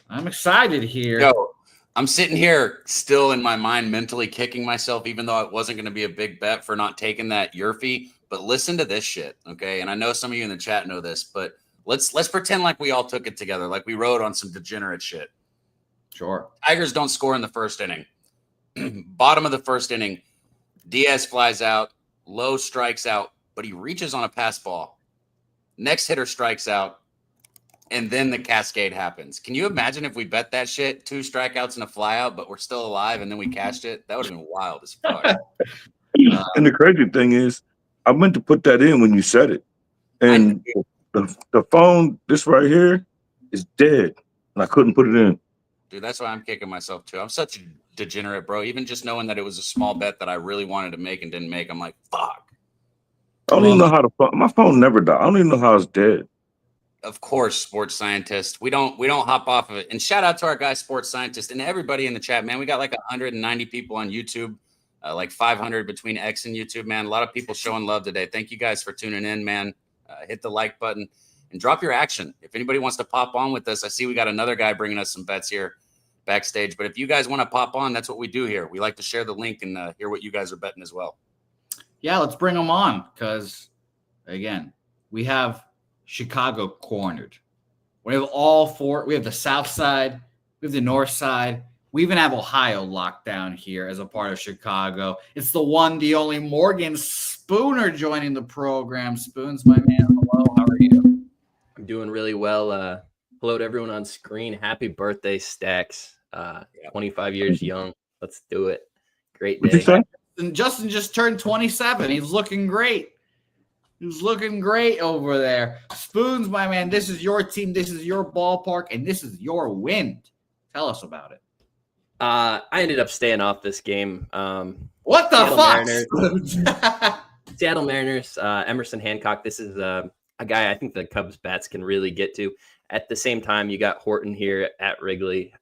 I'm excited here. Yo, I'm sitting here still in my mind mentally kicking myself, even though it wasn't going to be a big bet for not taking that Yurfie. But listen to this shit, okay? And I know some of you in the chat know this, but Let's pretend like we all took it together, like we rode on some degenerate shit. Sure. Tigers don't score in the first inning. Bottom of the first inning, Diaz flies out, Lowe strikes out, but he reaches on a pass ball. Next hitter strikes out, and then the cascade happens. Can you imagine if we bet that shit, 2 strikeouts and a flyout, but we're still alive, and then we cashed it? That would have been wild as fuck. And the crazy thing is, I meant to put that in when you said it. And the phone, this right here, is dead. And I couldn't put it in. Dude, that's why I'm kicking myself too. I'm such a degenerate, bro. Even just knowing that it was a small bet that I really wanted to make and didn't make, I'm like, fuck. I don't even know how my phone never died. I don't even know how it's dead. Of course, sports scientist. We don't hop off of it. And shout out to our guy, sports scientist, and everybody in the chat, man. We got like 190 people on YouTube, like 500 between X and YouTube, man. A lot of people showing love today. Thank you guys for tuning in, man. Hit the like button and drop your action. If anybody wants to pop on with us, I see we got another guy bringing us some bets here backstage. But if you guys want to pop on, that's what we do here. We like to share the link and hear what you guys are betting as well. Yeah, let's bring them on because, again, we have Chicago cornered. We have all 4. We have the South Side. We have the North Side. We even have Ohio locked down here as a part of Chicago. It's the one, the only Morgan Spooner joining the program. Spoons, my man. Hello, how are you? I'm doing really well. Hello to everyone on screen. Happy birthday, Stacks. 25 years young. Let's do it. Great day. And Justin just turned 27. He's looking great. He's looking great over there. Spoons, my man, this is your team. This is your ballpark, and this is your wind. Tell us about it. I ended up staying off this game. What the fuck? Seattle Mariners, Emerson Hancock. This is a guy I think the Cubs bats can really get to. At the same time, you got Horton here at Wrigley.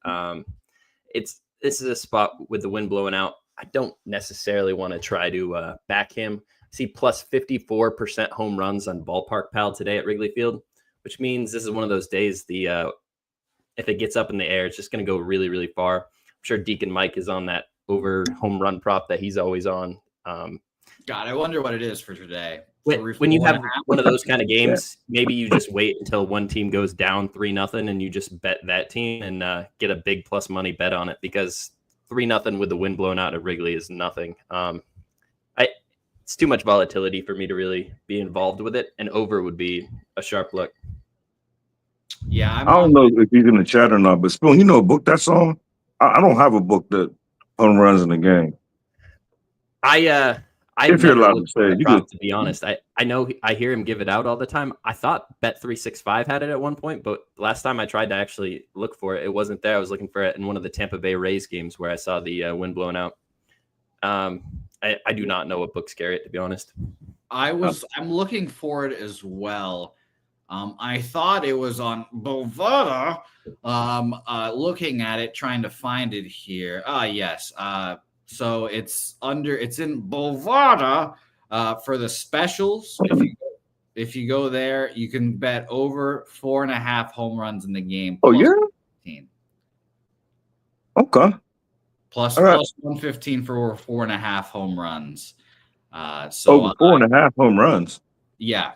This is a spot with the wind blowing out. I don't necessarily want to try to back him. See plus 54% home runs on Ballpark Pal today at Wrigley Field, which means this is one of those days if it gets up in the air, it's just going to go really, really far. I'm sure Deacon Mike is on that over home run prop that he's always on. God, I wonder what it is for today. When you have one of those kind of games, maybe you just wait until one team goes down 3-0 and you just bet that team and get a big plus money bet on it because 3-0 with the wind blowing out at Wrigley is nothing. It's too much volatility for me to really be involved with it, and over would be a sharp look. Yeah, I don't know if he's in the chat or not, but Spoon, book that song? I don't have a book that home runs in the game. If you're allowed to say it, to be honest, I know I hear him give it out all the time. I thought Bet365 had it at one point, but last time I tried to actually look for it, it wasn't there. I was looking for it in one of the Tampa Bay Rays games where I saw the wind blowing out. I do not know what books carry it, to be honest. I'm looking for it as well. I thought it was on Bovada. Looking at it, trying to find it here. Yes. So it's in Bovada for the specials. If you go there, you can bet over 4.5 home runs in the game. Oh, yeah? 15. Okay. Plus 115 for over 4.5 home runs. Over 4.5 home runs. Yeah.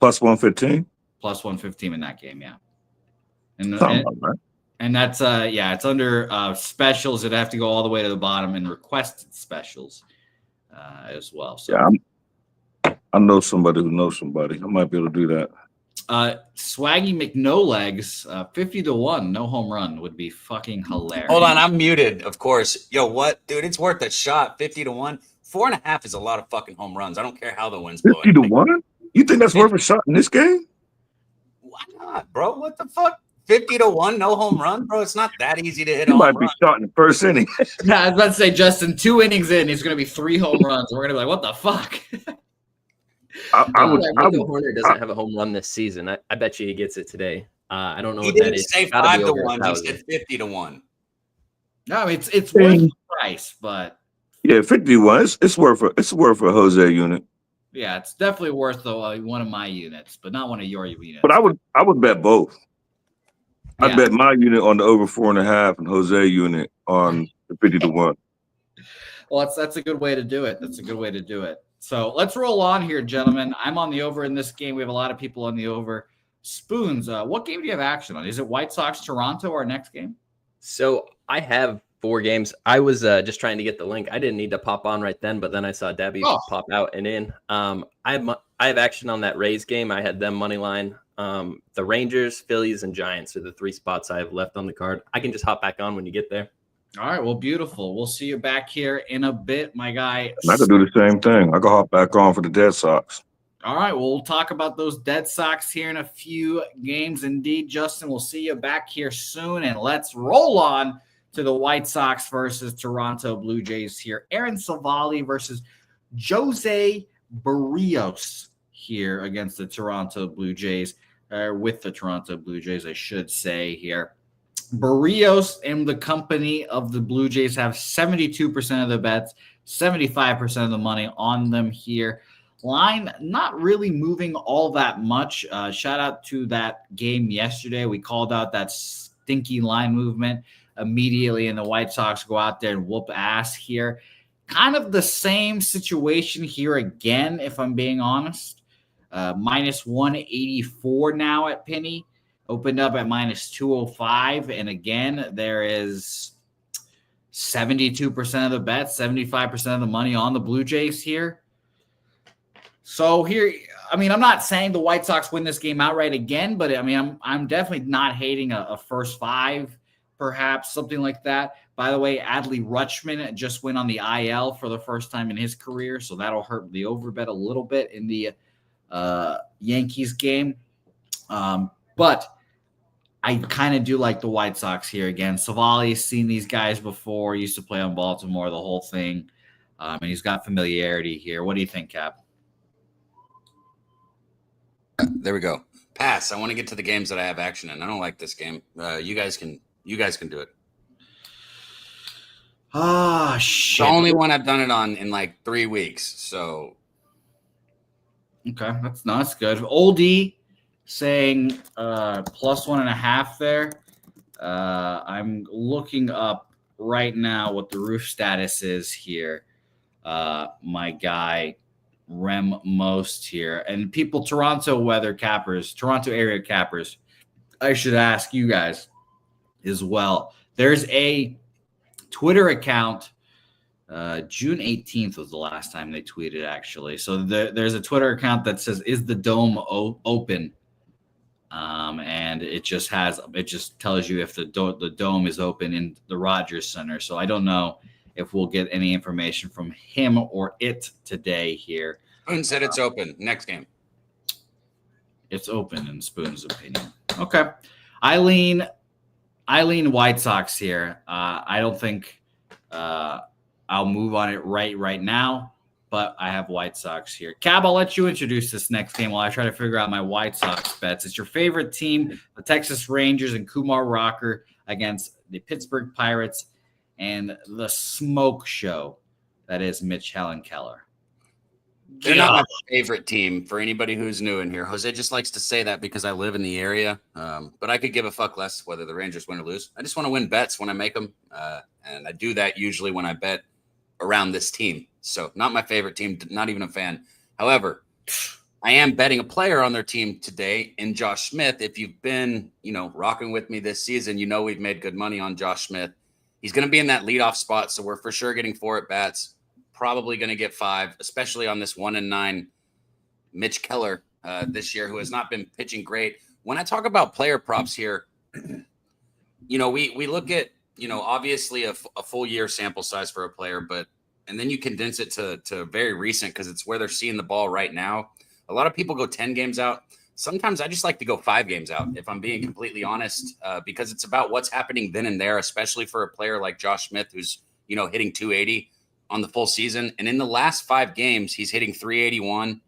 Plus 115. Plus 115 in that game, yeah. And that's it's under specials. It'd have to go all the way to the bottom and requested specials as well. So yeah, I know somebody who knows somebody. I might be able to do that. Swaggy McNolegs, 50-1, no home run would be fucking hilarious. Hold on, I'm muted, of course. Yo, what, dude? It's worth a shot. 50-1, 4.5 is a lot of fucking home runs. I don't care how the wind's blowing. 50-1? You think that's worth a shot in this game? Why not, bro? What the fuck? 50-1, no home run, bro. It's not that easy to hit. He might be shot in the first inning. Yeah, I was about to say, Justin, 2 innings in, he's going to be 3 home runs. We're going to be like, what the fuck? Nico Horner doesn't have a home run this season. I bet you he gets it today. I don't know what that is. He didn't say 5-1. He said 50-1. No, I mean, it's worth the price, but yeah, 51. It's worth a Jose unit. Yeah, it's definitely worth one of my units, but not one of your units. But I would bet both. Yeah. I bet my unit on the over 4.5 and Jose unit on the 50-1. Well, that's a good way to do it. That's a good way to do it. So let's roll on here, gentlemen. I'm on the over in this game. We have a lot of people on the over. Spoons, what game do you have action on? Is it White Sox Toronto our next game? So I have 4 games. I was just trying to get the link. I didn't need to pop on right then, but then I saw Daby pop out and in. I have action on that Rays game. I had them money line. The Rangers, Phillies, and Giants are the 3 spots I have left on the card. I can just hop back on when you get there. All right, well, beautiful. We'll see you back here in a bit, my guy. I could do the same thing. I could hop back on for the Dead Sox. All right, well, we'll talk about those Dead Sox here in a few games. Indeed, Justin, we'll see you back here soon, and let's roll on to the White Sox versus Toronto Blue Jays here. Aaron Savali versus Jose Barrios here against the Toronto Blue Jays, with the Toronto Blue Jays, I should say here. Barrios and the company of the Blue Jays have 72% of the bets, 75% of the money on them here. Line not really moving all that much. Shout out to that game yesterday. We called out that stinky line movement immediately, and the White Sox go out there and whoop ass here. Kind of the same situation here again, if I'm being honest. Minus 184 now at Penny. Opened up at minus 205. And again, there is 72% of the bets, 75% of the money on the Blue Jays here. So here, I mean, I'm not saying the White Sox win this game outright again, but I mean, I'm definitely not hating a first 5, perhaps something like that. By the way, Adley Rutschman just went on the IL for the first time in his career, so that'll hurt the overbet a little bit in the Yankees game. But I kind of do like the White Sox here again. Savali's seen these guys before, used to play on Baltimore, the whole thing, and he's got familiarity here. What do you think, Cap? There we go. Pass. I want to get to the games that I have action in. I don't like this game. You guys can do it. Ah, shit. The only one I've done it on in like 3 weeks. So okay, that's good. Oldie saying plus 1.5 there. I'm looking up right now what the roof status is here. My guy Rem Most here, and people, Toronto weather cappers, Toronto area cappers, I should ask you guys as well. There's a Twitter account. June 18th was the last time they tweeted, actually. So there's a Twitter account that says, "Is the dome open?" And it just tells you if the dome is open in the Rogers Center. So I don't know if we'll get any information from him or it today here. Spoon said it's open. Next game. It's open in Spoon's opinion. Okay. I lean White Sox here. I don't think I'll move on it right now, but I have White Sox here. Cab, I'll let you introduce this next game while I try to figure out my White Sox bets. It's your favorite team, the Texas Rangers and Kumar Rocker against the Pittsburgh Pirates and the smoke show that is Mitch Hellenkeller. They're not my favorite team for anybody who's new in here. Jose just likes to say that because I live in the area. But I could give a fuck less whether the Rangers win or lose. I just want to win bets when I make them. And I do that usually when I bet around this team. So not my favorite team, not even a fan. However, I am betting a player on their team today in Josh Smith. If you've been, rocking with me this season, we've made good money on Josh Smith. He's going to be in that leadoff spot, so we're for sure getting 4 at bats. Probably going to get 5, especially on this 1-9 Mitch Keller this year, who has not been pitching great. When I talk about player props here, we look at, obviously a full year sample size for a player, and then you condense it to very recent because it's where they're seeing the ball right now. A lot of people go 10 games out. Sometimes I just like to go 5 games out, if I'm being completely honest, because it's about what's happening then and there, especially for a player like Josh Smith, who's, hitting 280 on the full season. And in the last 5 games, he's hitting 381.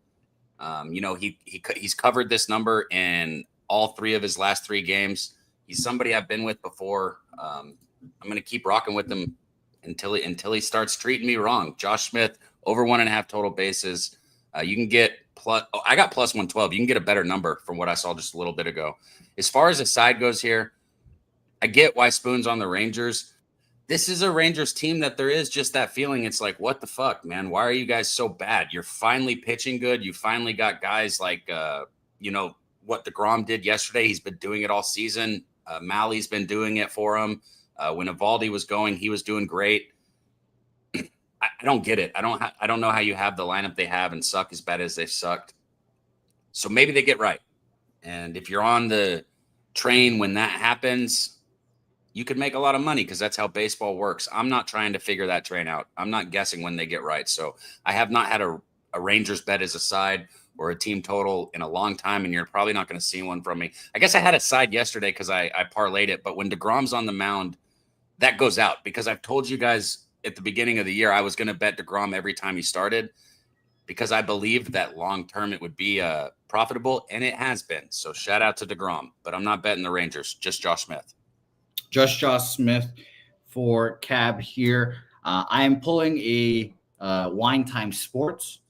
He's covered this number in all 3 of his last 3 games. He's somebody I've been with before. I'm going to keep rocking with him until he starts treating me wrong. Josh Smith, over 1.5 total bases. You can get I got plus 112. You can get a better number from what I saw just a little bit ago. As far as the side goes here, I get why Spoon's on the Rangers. This is a Rangers team that there is just that feeling. It's like, what the fuck, man? Why are you guys so bad? You're finally pitching good. You finally got guys like, what DeGrom did yesterday. He's been doing it all season. Malley's been doing it for him. When Evaldi was going, he was doing great. I don't get it. I don't know how you have the lineup they have and suck as bad as they've sucked. So maybe they get right. And if you're on the train when that happens, you could make a lot of money because that's how baseball works. I'm not trying to figure that train out. I'm not guessing when they get right. So I have not had a Rangers bet as a side or a team total in a long time, and you're probably not going to see one from me. I guess I had a side yesterday because I parlayed it, but when DeGrom's on the mound, that goes out because I've told you guys at the beginning of the year, I was going to bet DeGrom every time he started because I believed that long-term it would be profitable, and it has been. So shout out to DeGrom, but I'm not betting the Rangers, just Josh Smith. Just Josh Smith for Cab here. I am pulling a Wine Time Sports,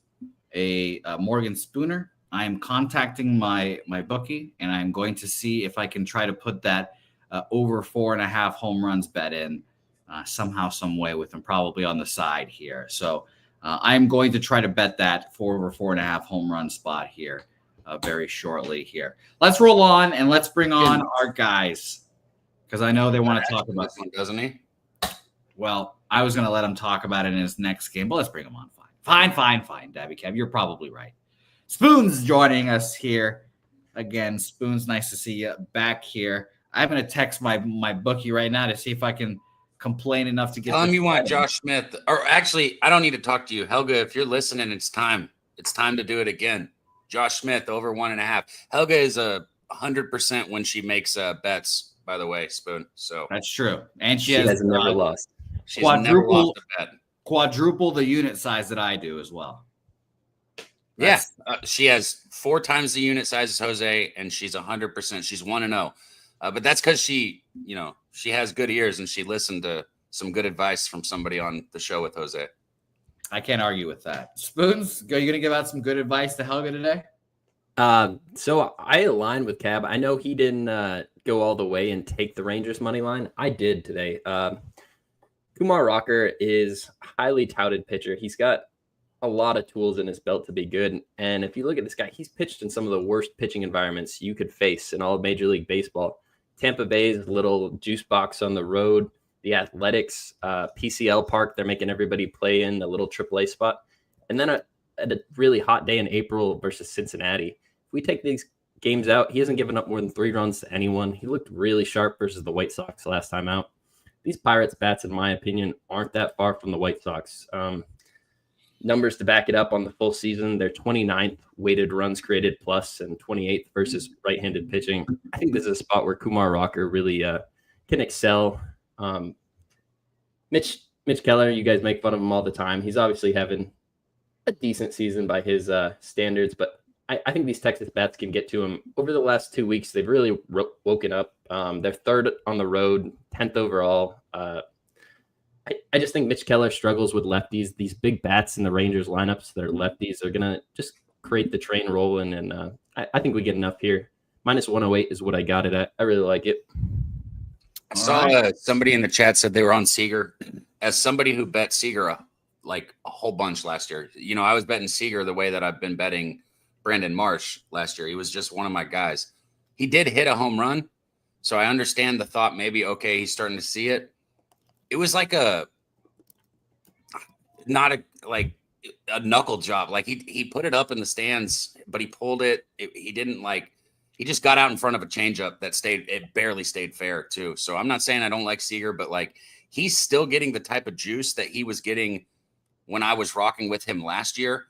a Morgan Spooner. I am contacting my bookie, and I'm going to see if I can try to put that over 4.5 home runs bet in somehow, some way with him probably on the side here. So I'm going to try to bet that for over 4.5 home run spot here very shortly here. Let's roll on and let's bring on our guys because I know they want to talk about this one, doesn't he? Well, I was going to let him talk about it in his next game, but let's bring him on. Fine, Daby Cab. You're probably right. Spoon's joining us here again. Spoon's, nice to see you back here. I'm going to text my bookie right now to see if I can complain enough to get. Tell him you want Josh Smith, or actually, I don't need to talk to you, Helga. If you're listening, it's time. It's time to do it again. Josh Smith over 1.5. Helga is 100% when she makes bets. By the way, Spoon. So that's true, and she has never lost. She's never lost a bet. Quadruple the unit size that I do as well. Yes, she has 4 times the unit size as Jose, and she's 100%. She's 1-0. But that's because she has good ears and she listened to some good advice from somebody on the show with Jose. I can't argue with that. Spoons, are you going to give out some good advice to Helga today? So I align with Cab. I know he didn't go all the way and take the Rangers money line. I did today. Kumar Rocker is a highly touted pitcher. He's got a lot of tools in his belt to be good. And if you look at this guy, he's pitched in some of the worst pitching environments you could face in all of Major League Baseball. Tampa Bay's little juice box on the road, the Athletics, PCL Park, they're making everybody play in a little AAA spot. And then at a really hot day in April versus Cincinnati, if we take these games out, he hasn't given up more than 3 runs to anyone. He looked really sharp versus the White Sox last time out. These Pirates bats, in my opinion, aren't that far from the White Sox. Numbers to back it up on the full season. They're 29th weighted runs created plus and 28th versus right-handed pitching. I think this is a spot where Kumar Rocker really can excel. Mitch Keller, you guys make fun of him all the time. He's obviously having a decent season by his standards, but I think these Texas bats can get to him. Over the last 2 weeks, they've really woken up. They're 3rd on the road, 10th overall. I just think Mitch Keller struggles with lefties. These big bats in the Rangers lineups that are lefties are going to just create the train rolling, and I think we get enough here. Minus 108 is what I got it at. I really like it. I saw somebody in the chat said they were on Seager. As somebody who bet Seager like a whole bunch last year, I was betting Seager the way that I've been betting Brandon Marsh last year. He was just one of my guys. He did hit a home run, so I understand the thought maybe, okay, he's starting to see it. It was like not a knuckle job. Like he put it up in the stands, but he pulled it. He didn't he just got out in front of a changeup that it barely stayed fair too. So I'm not saying I don't like Seager, but he's still getting the type of juice that he was getting when I was rocking with him last year.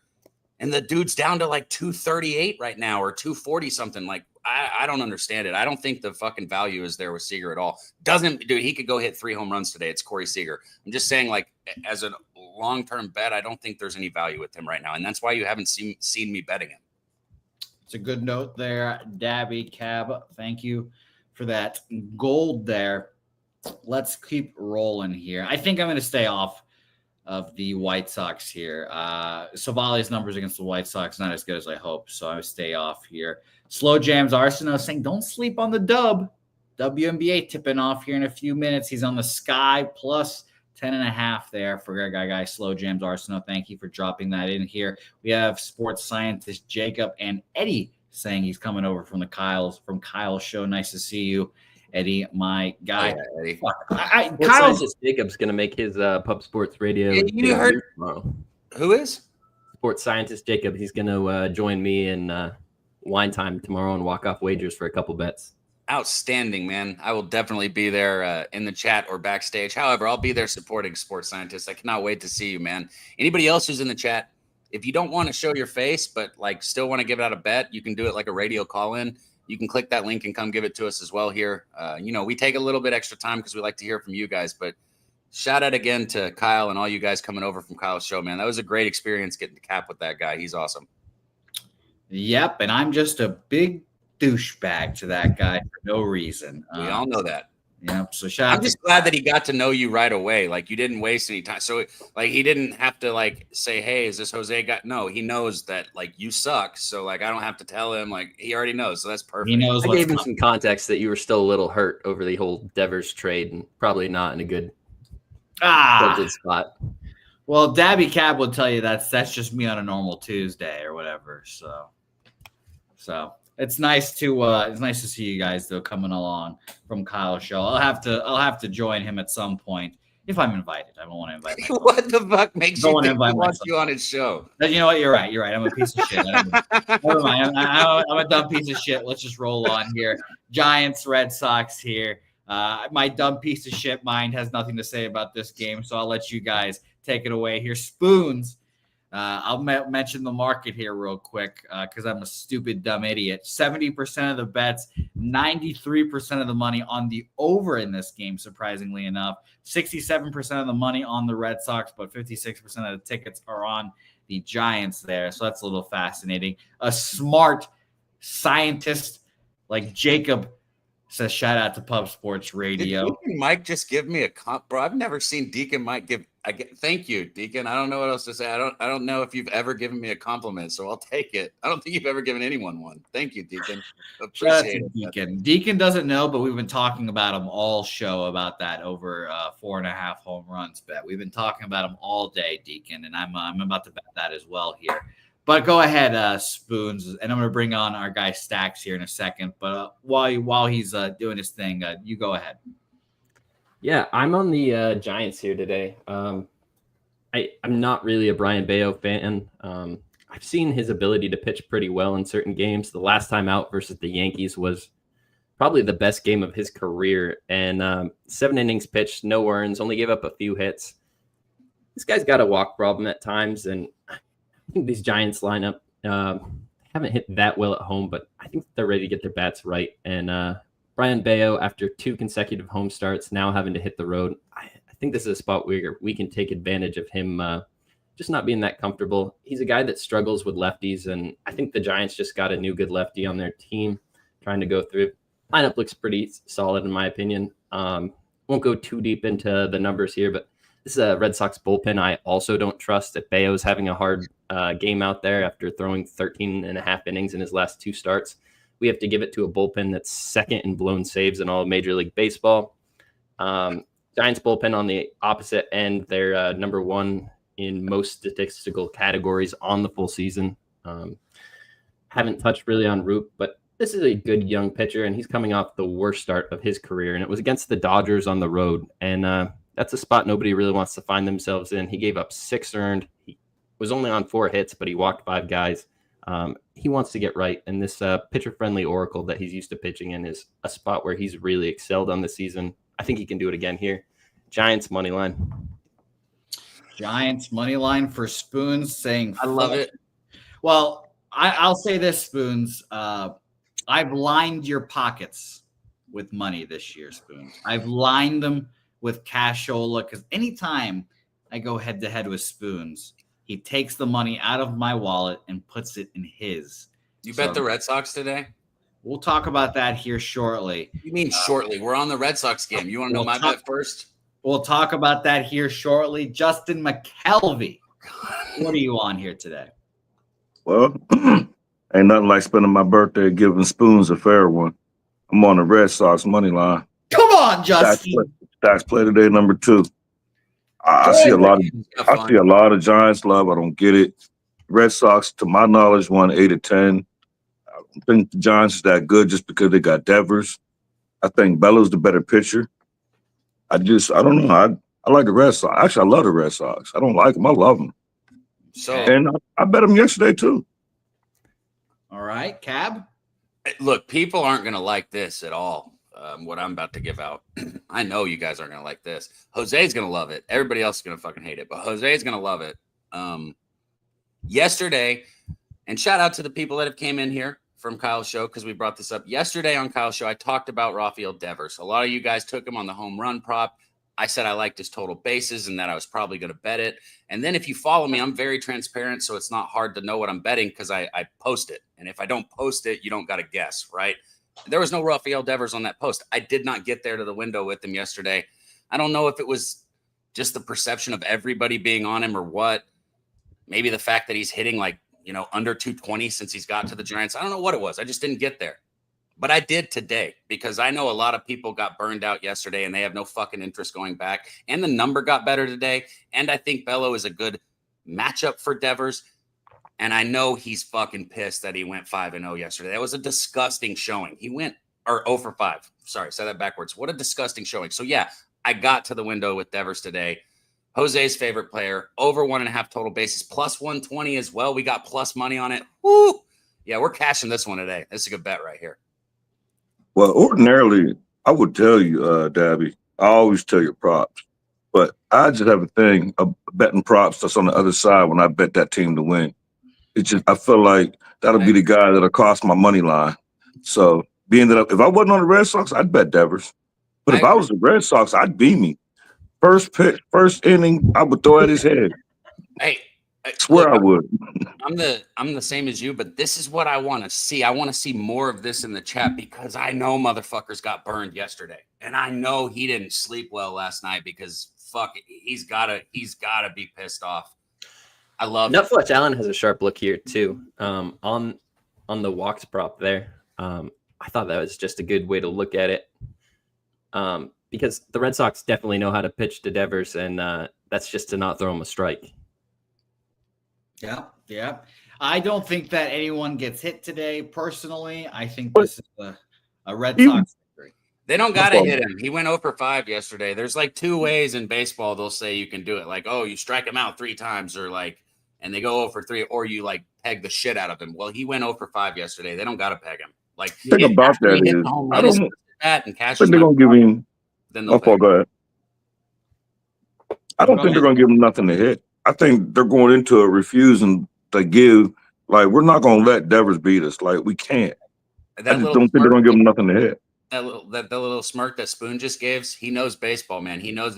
And the dude's down to 238 right now or 240 something. I don't understand it. I don't think the fucking value is there with Seager at all. He could go hit 3 home runs today. It's Corey Seager. I'm just saying, as a long-term bet, I don't think there's any value with him right now. And that's why you haven't seen me betting him. It's a good note there, Daby Cab. Thank you for that gold there. Let's keep rolling here. I think I'm going to stay off of the White Sox here. Savali's numbers against the White Sox not as good as I hope, so I would stay off here. Slow Jams Arsenault saying don't sleep on the dub. WNBA tipping off here in a few minutes. He's on the Sky plus 10.5 there for our guy Slow Jams Arsenault. Thank you for dropping that in here. We have sports scientist Jacob and Eddie saying he's coming over from Kyle's show. Nice to see you, Eddie, my guy. Oh, yeah, Eddie. Kyle's Scientist Jacob's going to make his Pub Sports Radio. Yeah, you heard tomorrow. Who is? Sports Scientist Jacob. He's going to join me in wine time tomorrow and walk off wagers for a couple bets. Outstanding, man. I will definitely be there in the chat or backstage. However, I'll be there supporting Sports Scientists. I cannot wait to see you, man. Anybody else who's in the chat, if you don't want to show your face, but like still want to give out a bet, you can do it like a radio call-in. You can click that link and come give it to us as well here. We take a little bit extra time because we like to hear from you guys, but shout out again to Kyle and all you guys coming over from Kyle's show, man. That was a great experience getting to cap with that guy. He's awesome. Yep, and I'm just a big douchebag to that guy for no reason. We all know that. Yep. So shout out. I'm just glad that he got to know you right away. Like you didn't waste any time. So like he didn't have to like say, "Hey, is this Jose guy?" No, he knows that like you suck. So like I don't have to tell him. Like he already knows. So that's perfect. He knows. I gave him some context that you were still a little hurt over the whole Devers trade and probably not in a good spot. Well, Daby Cab will tell you that's just me on a normal Tuesday or whatever. So it's nice to see you guys though coming along from Kyle's show. I'll have to join him at some point if I'm invited. I don't want to invite myself. What the fuck makes you think he wants you on his show? You know what? You're right. I'm a piece of shit. Never mind. I'm a dumb piece of shit. Let's just roll on here. Giants, Red Sox here. My dumb piece of shit mind has nothing to say about this game, so I'll let you guys take it away here. Spoons. I'll mention the market here real quick because I'm a stupid, dumb idiot. 70% of the bets, 93% of the money on the over in this game, surprisingly enough. 67% of the money on the Red Sox, but 56% of the tickets are on the Giants there. So that's a little fascinating. A smart scientist like Jacob says, shout out to Pub Sports Radio. Did Deacon Mike just give me a comp? Bro, I've never seen Deacon Mike give. Thank you, Deacon. I don't know what else to say. I don't know if you've ever given me a compliment, so I'll take it. I don't think you've ever given anyone one. Thank you, Deacon. Appreciate it. Deacon. Deacon doesn't know, but we've been talking about him all show about that over 4.5 home runs bet. We've been talking about him all day, Deacon, and I'm about to bet that as well here. But go ahead, Spoons, and I'm going to bring on our guy Stacks here in a second. But while he's doing his thing, you go ahead. Yeah, I'm on the Giants here today. I'm not really a Brian Bayo fan. I've seen his ability to pitch pretty well in certain games. The last time out versus the Yankees was probably the best game of his career. And 7 innings pitched, no earns, only gave up a few hits. This guy's got a walk problem at times, and I think these Giants lineup haven't hit that well at home, but I think they're ready to get their bats right. And Brian Bayo, after 2 consecutive home starts, now having to hit the road. I think this is a spot where we can take advantage of him just not being that comfortable. He's a guy that struggles with lefties, and I think the Giants just got a new good lefty on their team trying to go through. Lineup looks pretty solid in my opinion. Won't go too deep into the numbers here, but this is a Red Sox bullpen I also don't trust. If Bayo's having a hard game out there after throwing 13.5 innings in his last 2 starts, we have to give it to a bullpen that's second in blown saves in all of Major League Baseball. Giants bullpen on the opposite end, they're number 1 in most statistical categories on the full season. Haven't touched really on Root, but this is a good young pitcher, and he's coming off the worst start of his career, and it was against the Dodgers on the road. And that's a spot nobody really wants to find themselves in. He gave up 6 earned. He was only on 4 hits, but he walked 5 guys. He wants to get right, and this pitcher-friendly Oracle that he's used to pitching in is a spot where he's really excelled on the season. I think he can do it again here. Giants money line. Giants money line for Spoons saying, I love it. Well, I'll say this, Spoons. I've lined your pockets with money this year, Spoons. I've lined them with cashola because anytime I go head-to-head with Spoons, he takes the money out of my wallet and puts it in his. You bet the Red Sox today? We'll talk about that here shortly. You mean shortly? We're on the Red Sox game. You want to know my bet first? We'll talk about that here shortly. Justin McKelvey, what are you on here today? Well, ain't nothing like spending my birthday giving Spoons a fair one. I'm on the Red Sox money line. Come on, Justin. Stacks play today, number 2. I see a lot of Giants love. I don't get it. Red Sox, to my knowledge, won 8 of 10. think the Giants is that good just because they got Devers. I think Bello's the better pitcher. I don't know. I like the Red Sox. Actually, I love the Red Sox. I don't like them. I love them. So, And I bet them yesterday too. All right, Cab. look, people aren't going to like this at all. What I'm about to give out. I know you guys aren't going to like this. Jose's going to love it. Everybody else is going to fucking hate it, but Jose's going to love it. Yesterday, and shout out to the people that have came in here from Kyle's show because we brought this up. Yesterday on Kyle's show, I talked about Rafael Devers. A lot of you guys took him on the home run prop. I said I liked his total bases and that I was probably going to bet it. And then if you follow me, I'm very transparent, so it's not hard to know what I'm betting because I post it. And if I don't post it, you don't got to guess, right? There was no Rafael Devers on that post. I did not get there to the window with him yesterday. I don't know if it was just the perception of everybody being on him or what. Maybe the fact that he's hitting like, under 220 since he's got to the Giants. I don't know what it was. I just didn't get there. But I did today because I know a lot of people got burned out yesterday and they have no fucking interest going back. And the number got better today. And I think Bello is a good matchup for Devers. And I know he's fucking pissed that he went 5-0 yesterday. That was a disgusting showing. He went 0 for 5. Sorry, said that backwards. What a disgusting showing. So yeah, I got to the window with Devers today. Jose's favorite player, over 1.5 total bases, plus 120 as well. We got plus money on it. Woo! Yeah, we're cashing this one today. This is a good bet right here. Well, ordinarily, I would tell you, Daby, I always tell your props. But I just have a thing of betting props that's on the other side when I bet that team to win. It's just, I feel like that'll be the guy that'll cost my money line. So being that if I wasn't on the Red Sox, I'd bet Devers. But if I was the Red Sox, I'd beat me. First pitch, first inning, I would throw at his head. Hey, I swear I would. I'm the same as you, but this is what I want to see. I want to see more of this in the chat because I know motherfuckers got burned yesterday, and I know he didn't sleep well last night because fuck it, he's gotta be pissed off. I love Nutfletch Allen has a sharp look here too. On the walks prop there. I thought that was just a good way to look at it. Because the Red Sox definitely know how to pitch to Devers, and that's just to not throw him a strike. Yeah. I don't think that anyone gets hit today. Personally, I think this is a Red Sox victory. They don't got to hit him. He went 0 for 5 yesterday. There's like 2 ways in baseball they'll say you can do it. Like, oh, you strike him out 3 times or like, and they go 0 for 3, or you like peg the shit out of him. Well, he went 0 for 5 yesterday. They don't got to peg him. Like, The thing about that is, I don't think they're going to give him. Go ahead. I don't think they're going to give him nothing to hit. I think they're going into it refusing to give. Like, we're not going to let Devers beat us. Like, we can't. I just don't think they're going to give him nothing to hit. That little smirk that Spoon just gives, he knows baseball, man. He knows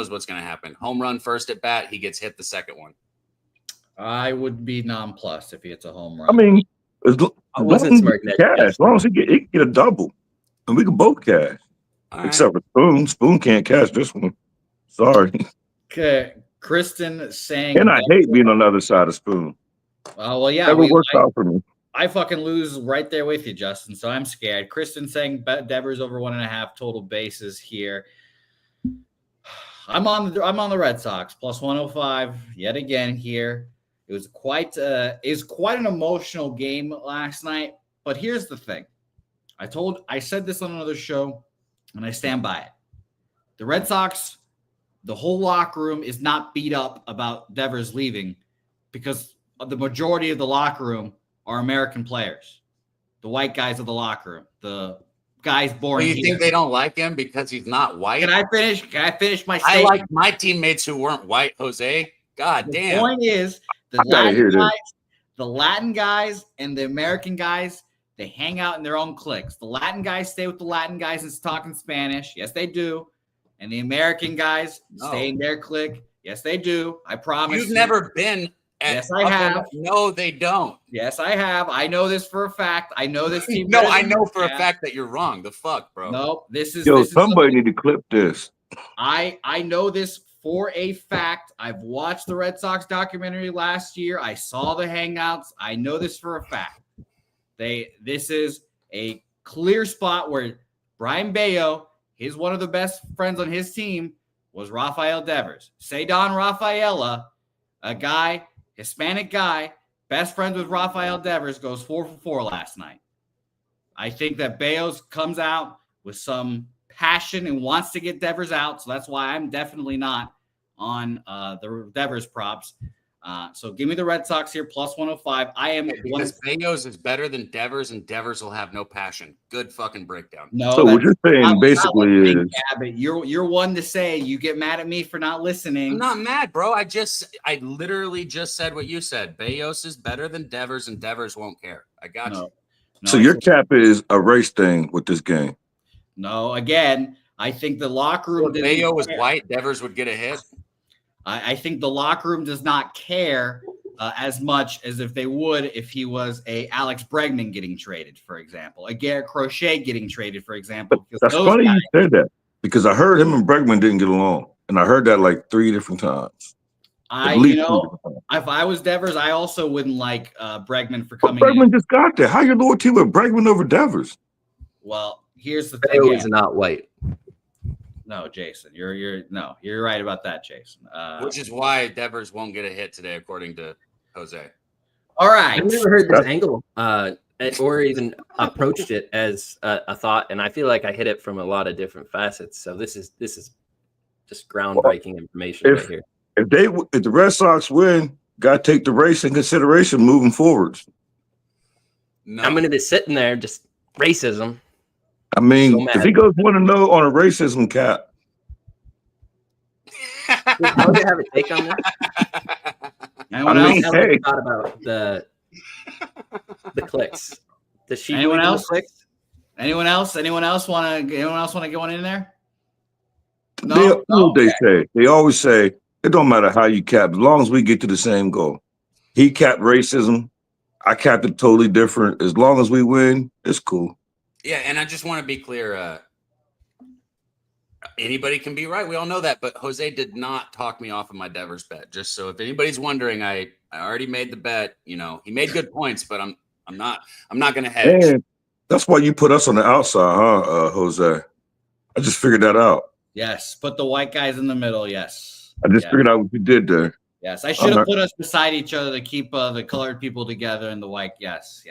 what's going to happen. Home run first at bat, he gets hit the second one. I would be nonplussed if he hits a home run. I mean, as as long as he get a double, and we can both cash. All Except for Spoon. Spoon can't catch this one. Sorry. Okay. Kristen saying, And I hate being on the other side of Spoon. well, yeah. Never works out for me. I fucking lose right there with you, Justin, so I'm scared. Kristen saying bet Devers over 1.5 total bases here. I'm on the Red Sox, plus 105 yet again here. It was quite an emotional game last night, but here's the thing. I said this on another show, and I stand by it. The Red Sox, the whole locker room is not beat up about Devers leaving because the majority of the locker room are American players, the white guys of the locker room, the guys born Well, you here. think they don't like him because he's not white? Can I finish my statement? I like my teammates who weren't white, Jose. God The damn. point is, the Latin guys and the American guys, they hang out in their own cliques. The Latin guys stay with the Latin guys and talk in Spanish. Yes, they do. And the American guys stay in their clique. Yes, they do. I promise. You've never been at Yes, I have. No, they don't. Yes, I have. I know this for a fact. I know this team. No, better I than know you for a have. fact that you're wrong. The fuck, bro. No, this is Somebody need to clip this. I know this for a fact. I've watched the Red Sox documentary last year. I saw the hangouts. I know this for a fact. This is a clear spot where Brian Bayo, one of the best friends on his team, was Rafael Devers. Cedon Rafaela, a Hispanic guy, best friends with Rafael Devers, goes 4 for 4 last night. I think that Bayos comes out with some passion and wants to get Devers out. So that's why I'm definitely not on the Devers props. So give me the Red Sox here, plus 105. I am because Bayos is better than Devers, and Devers will have no passion. Good fucking breakdown. No, So what you're saying basically is you're one to say you get mad at me for not listening. I'm not mad, bro. I literally just said what you said. Bayos is better than Devers, and Devers won't care. I got you. So your cap is a race thing with this game. No, again, I think the locker room. If Bayo was white, Devers would get a hit. I think the locker room does not care as much as if they would if he was a Alex Bregman getting traded, for example, a Garrett Crochet getting traded, for example. That's funny you said that because I heard him and Bregman didn't get along, and I heard that like 3 different times. If I was Devers, I also wouldn't like Bregman for coming. Bregman just got there. How your loyalty with Bregman over Devers? Well, here's the thing. Bayo is not white. No, Jason, you're right about that, Jason. Which is why Devers won't get a hit today, according to Jose. All right. I've never heard this angle or even approached it as a thought, and I feel like I hit it from a lot of different facets. So this is just groundbreaking information right here. If the Red Sox win, got to take the race in consideration moving forwards. No. I'm going to be sitting there just racism. I mean, if he goes 1-0 on a racism cap. How do you have a take on that? Anyone else? Thought about the clicks. Does she? Anyone else? Anyone else? Anyone else want to go on in there? No. They always say it don't matter how you cap, as long as we get to the same goal. He capped racism. I capped it totally different. As long as we win, it's cool. Yeah, and I just want to be clear. Anybody can be right. We all know that. But Jose did not talk me off of my Devers bet. Just so if anybody's wondering, I already made the bet. You know, he made good points, but I'm not going to hedge. And that's why you put us on the outside, huh, Jose? I just figured that out. Yes, put the white guys in the middle. Yes, I just figured out what you did there. Yes, I should have put us beside each other to keep the colored people together and the white. Yes.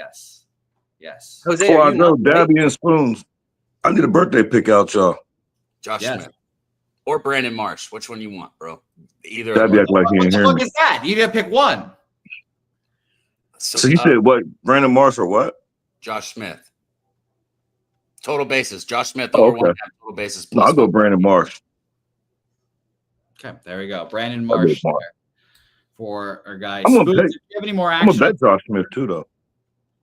Jose, Before I go, Daby and Spoons. I need a birthday pick out, y'all. Josh Smith or Brandon Marsh. Which one you want, bro? Either. Daby act like he ain't hearing me. What the fuck is that? You gotta pick one. So you said what? Brandon Marsh or what? Josh Smith. Total bases. Josh Smith over 1.5 total bases. No, I'll go Brandon Marsh. Okay, there we go. Brandon Marsh for our guys. I'm Do gonna you have any more action? I'm gonna bet Josh Smith too, though.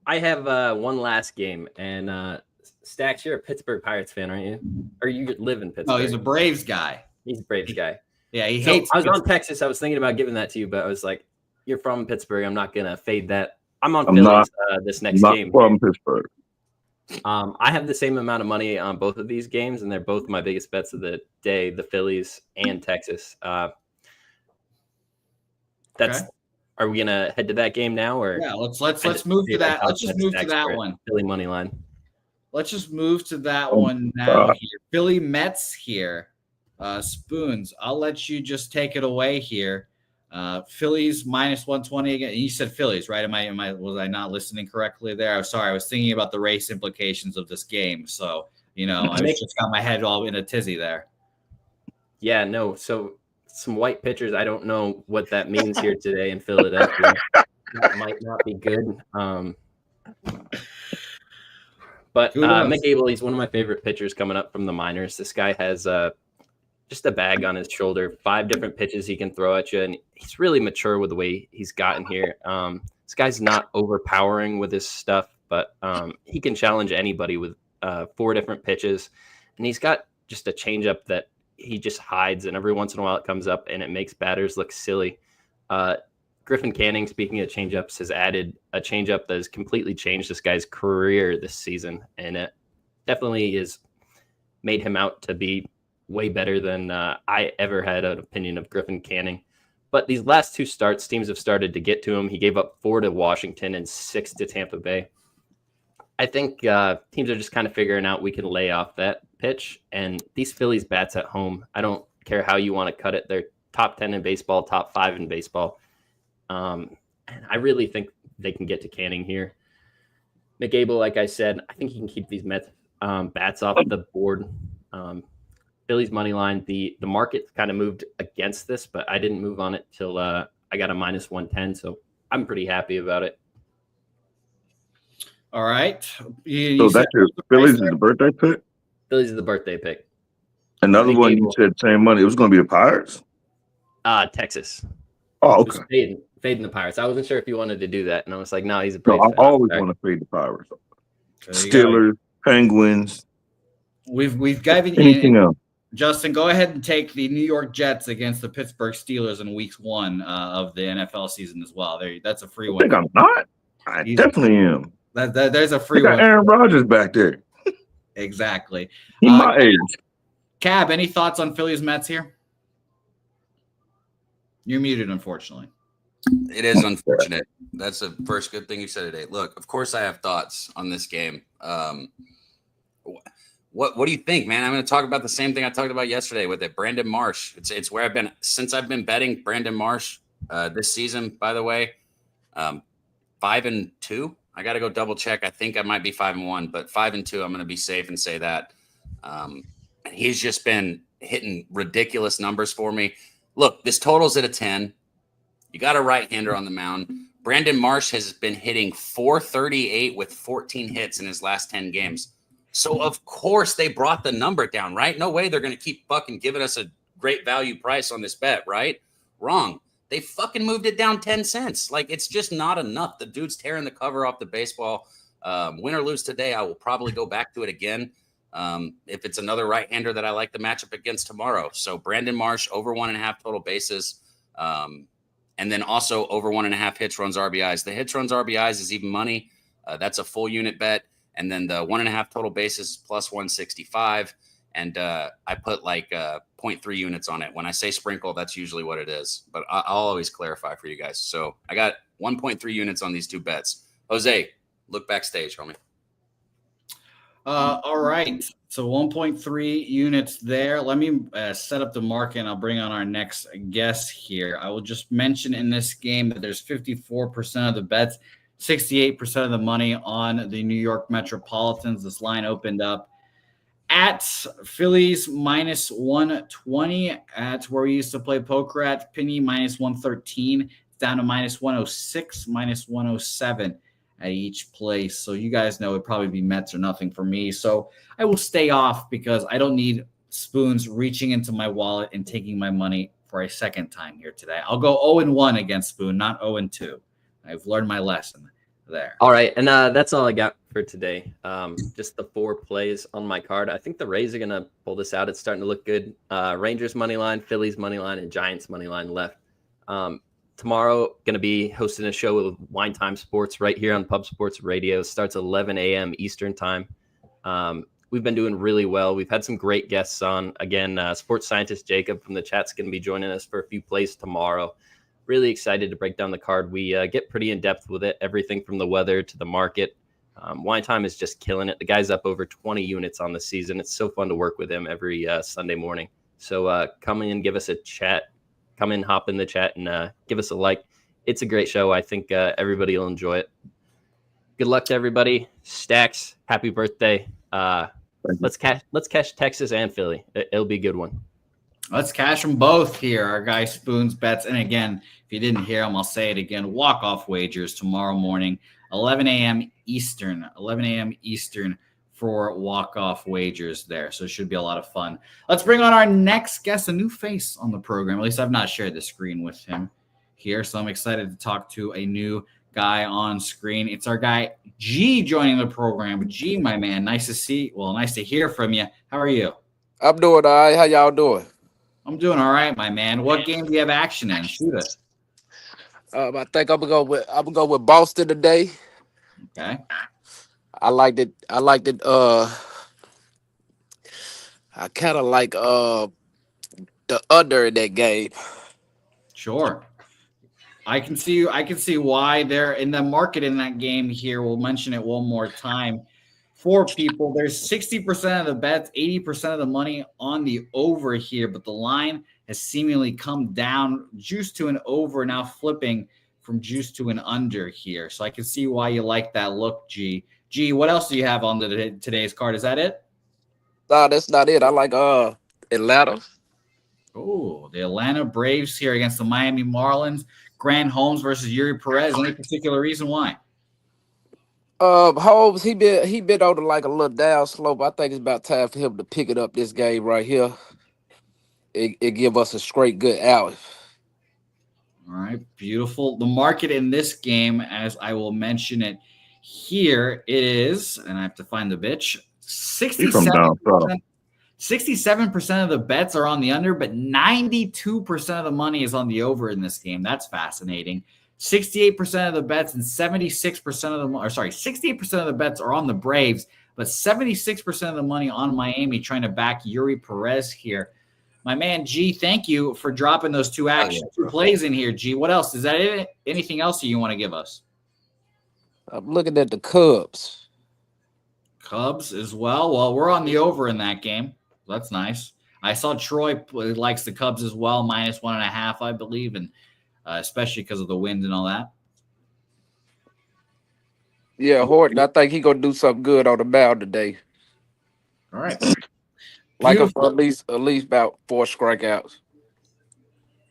I have one last game, and Stacks, you're a Pittsburgh Pirates fan, aren't you? Or you live in Pittsburgh? Oh, he's a Braves guy. He's a Braves guy. Yeah, he So hates. I was on Texas. I was thinking about giving that to you, but I was like, "You're from Pittsburgh. I'm not gonna fade that." I'm on Phillies this next game. From Pittsburgh. I have the same amount of money on both of these games, and they're both my biggest bets of the day: the Phillies and Texas. That's. Okay. Are we gonna head to that game now, or Yeah, let's move to that. Let's just move to that one. Philly money line. Let's just move to that one now. Here, Philly Mets here. Spoons, I'll let you just take it away here. Phillies minus 120 again. You said Phillies, right? Was I not listening correctly there? I'm sorry. I was thinking about the race implications of this game. So, I just got my head all in a tizzy there. Yeah, no. So some white pitchers. I don't know what that means here today in Philadelphia. That might not be good. But Mick Abel, he's one of my favorite pitchers coming up from the minors. This guy has just a bag on his shoulder, 5 different pitches he can throw at you, and he's really mature with the way he's gotten here. This guy's not overpowering with his stuff, but he can challenge anybody with 4 different pitches, and he's got just a changeup that he just hides, and every once in a while it comes up, and it makes batters look silly. Griffin Canning, speaking of changeups, has added a changeup that has completely changed this guy's career this season, and it definitely has made him out to be way better than I ever had an opinion of Griffin Canning. But these last 2 starts, teams have started to get to him. He gave up 4 to Washington and 6 to Tampa Bay. I think teams are just kind of figuring out we can lay off that pitch. And these Phillies bats at home, I don't care how you want to cut it. They're top 10 in baseball, top 5 in baseball. And I really think they can get to Canning here. McAble, like I said, I think he can keep these Mets bats off the board. Phillies money line. The market kind of moved against this, but I didn't move on it till I got a minus 110. So I'm pretty happy about it. All right. So that's the Phillies is the birthday pick? Phillies is the birthday pick. Another one you said same money. It was going to be the Pirates? Texas. Oh, okay. Fading the Pirates. I wasn't sure if you wanted to do that. And I was like, no, he's a No, Braves I always want to fade the Pirates. Steelers, Penguins. We've given anything else. Justin, go ahead and take the New York Jets against the Pittsburgh Steelers in week 1 of the NFL season as well. That's a free one. I think I'm not. I definitely am. There's a free one. Aaron Rodgers back there. Exactly. He's my age. Cab, any thoughts on Phillies Mets here? You're muted, unfortunately. It is unfortunate. That's the first good thing you said today. Look, of course I have thoughts on this game. What do you think, man? I'm going to talk about the same thing I talked about yesterday with it. Brandon Marsh. It's where I've been since I've been betting Brandon Marsh this season, by the way. 5-2. I got to go double check. I think I might be 5-1, but 5-2. I'm going to be safe and say that. And he's just been hitting ridiculous numbers for me. Look, this total's at a 10. You got a right-hander on the mound. Brandon Marsh has been hitting .438 with 14 hits in his last 10 games. So, of course, they brought the number down, right? No way they're going to keep fucking giving us a great value price on this bet, right? Wrong. They fucking moved it down 10 cents. Like, it's just not enough. The dude's tearing the cover off the baseball. Win or lose today, I will probably go back to it again if it's another right-hander that I like the matchup against tomorrow. So, Brandon Marsh, over 1.5 total bases. And then also over 1.5 hits, runs, RBIs. The hits, runs, RBIs is even money. That's a full unit bet. And then the 1.5 total bases plus 165. And I put like 0.3 units on it. When I say sprinkle, that's usually what it is. But I'll always clarify for you guys. So I got 1.3 units on these two bets. Jose, look backstage, homie. All right. So 1.3 units there. Let me set up the market, and I'll bring on our next guest here. I will just mention in this game that there's 54% of the bets, 68% of the money on the New York Metropolitans. This line opened up at Phillies minus 120. That's where we used to play poker at. Penny minus 113. It's down to minus 106, minus 107. At each place. So you guys know it'd probably be Mets or nothing for me. So I will stay off because I don't need spoons reaching into my wallet and taking my money for a second time here today. I'll go 0-1 against Spoon, not 0-2. I've learned my lesson there. All right. And that's all I got for today. Just the 4 plays on my card. I think the Rays are going to pull this out. It's starting to look good. Rangers money line, Phillies money line, and Giants money line left. Tomorrow, going to be hosting a show with Wine Time Sports right here on Pub Sports Radio. Starts 11 a.m. Eastern time. We've been doing really well. We've had some great guests on. Again, sports scientist Jacob from the chat's going to be joining us for a few plays tomorrow. Really excited to break down the card. We get pretty in-depth with it, everything from the weather to the market. Wine Time is just killing it. The guy's up over 20 units on the season. It's so fun to work with him every Sunday morning. So come in and give us a chat. Come in, hop in the chat, and give us a like. It's a great show. I think everybody will enjoy it. Good luck to everybody. Stacks, happy birthday. Let's cash Texas and Philly. It'll be a good one. Let's cash them both here. Our guy Spoons bets. And again, if you didn't hear them, I'll say it again. Walk-off wagers tomorrow morning, 11 a.m. Eastern. 11 a.m. Eastern. For walk-off wagers there. So it should be a lot of fun. Let's bring on our next guest, a new face on the program. At least I've not shared the screen with him here. So I'm excited to talk to a new guy on screen. It's our guy, G, joining the program. G, my man, nice to hear from you. How are you? I'm doing all right. How y'all doing? I'm doing all right, my man. What game do you have action in? Shoot it. I think I'm gonna go with Boston today. Okay. I liked it. I kind of like the under in that game. Sure. I can see why they're in the market in that game here. We'll mention it one more time for people. There's 60% of the bets, 80% of the money on the over here, but the line has seemingly come down, juice to an over, now flipping from juice to an under here. So I can see why you like that look, G. G, what else do you have on today's card? Is that it? Nah, that's not it. I like Atlanta. Oh, the Atlanta Braves here against the Miami Marlins. Grant Holmes versus Yuri Perez. Any particular reason why? Holmes, he been on like a little down slope. I think it's about time for him to pick it up this game right here. It give us a straight good out. All right, beautiful. The market in this game, as I will mention it here, it is, and I have to find the bitch, 67% of the bets are on the under, but 92% of the money is on the over in this game. That's fascinating. 68% of the bets and 76% of them, or sorry, 68% of the bets are on the Braves, but 76% of the money on Miami trying to back Yuri Perez here. My man, G, thank you for dropping those two plays in here, G. What else? Is that it? Anything else you want to give us? I'm looking at the Cubs. Cubs as well. Well, we're on the over in that game. That's nice. I saw Troy likes the Cubs as well, -1.5, I believe, and especially because of the wind and all that. Yeah, Horton, I think he gonna do something good on the mound today. All right. Like for at least about 4 strikeouts.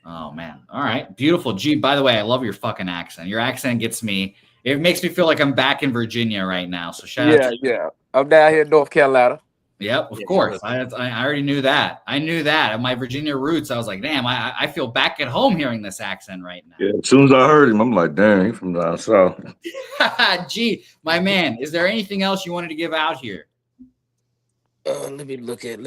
Oh man. All right. Beautiful. G, by the way, I love your fucking accent. Your accent gets me. It makes me feel like I'm back in Virginia right now. So shout out to you. Yeah. I'm down here in North Carolina. Yep, of course. I already knew that. I knew that. At my Virginia roots, I was like, damn, I feel back at home hearing this accent right now. Yeah, as soon as I heard him, I'm like, damn, he's from down south. G, my man, is there anything else you wanted to give out here? Let me look at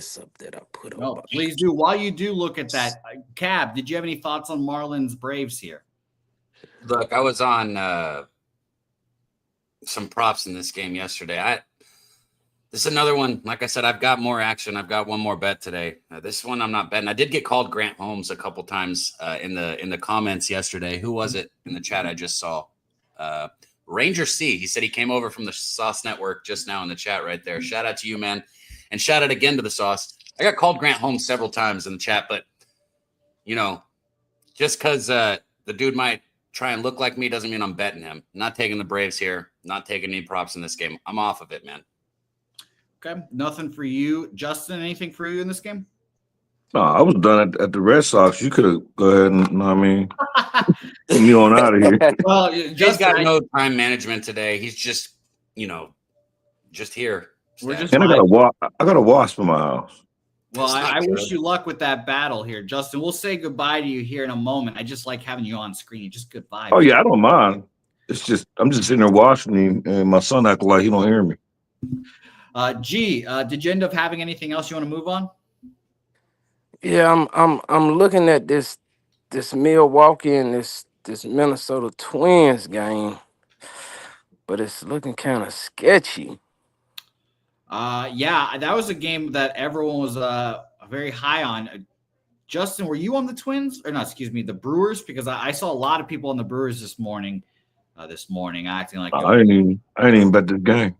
something I put on. No, please do. While you do look at that, Cab, did you have any thoughts on Marlins Braves here? Look, I was on some props in this game yesterday. This is another one. Like I said, I've got more action. I've got one more bet today. This one I'm not betting. I did get called Grant Holmes a couple times in the comments yesterday. Who was it in the chat I just saw? Ranger C. He said he came over from the Sauce Network just now in the chat right there. Shout out to you, man. And shout out again to the Sauce. I got called Grant Holmes several times in the chat, but, just because the dude might try and look like me doesn't mean I'm betting him. Not taking the Braves here. Not taking any props in this game. I'm off of it, man. Okay. Nothing for you. Justin, anything for you in this game? No, I was done at the Red Sox. You could have go ahead and, get me on out of here. Well, he's got no time management today. He's just, just here. And I got a wasp in my house. Well, I wish you luck with that battle here, Justin. We'll say goodbye to you here in a moment. I just like having you on screen. Just goodbye. Oh, yeah, I don't mind. It's just I'm just sitting there watching him, and my son acting like he don't hear me. G, did you end up having anything else you want to move on? Yeah, I'm looking at this Milwaukee and this Minnesota Twins game, but it's looking kind of sketchy. Yeah, that was a game that everyone was very high on. Justin, were you on the Twins or not? Excuse me, the Brewers, because I saw a lot of people on the Brewers this morning acting like I ain't even bet this game.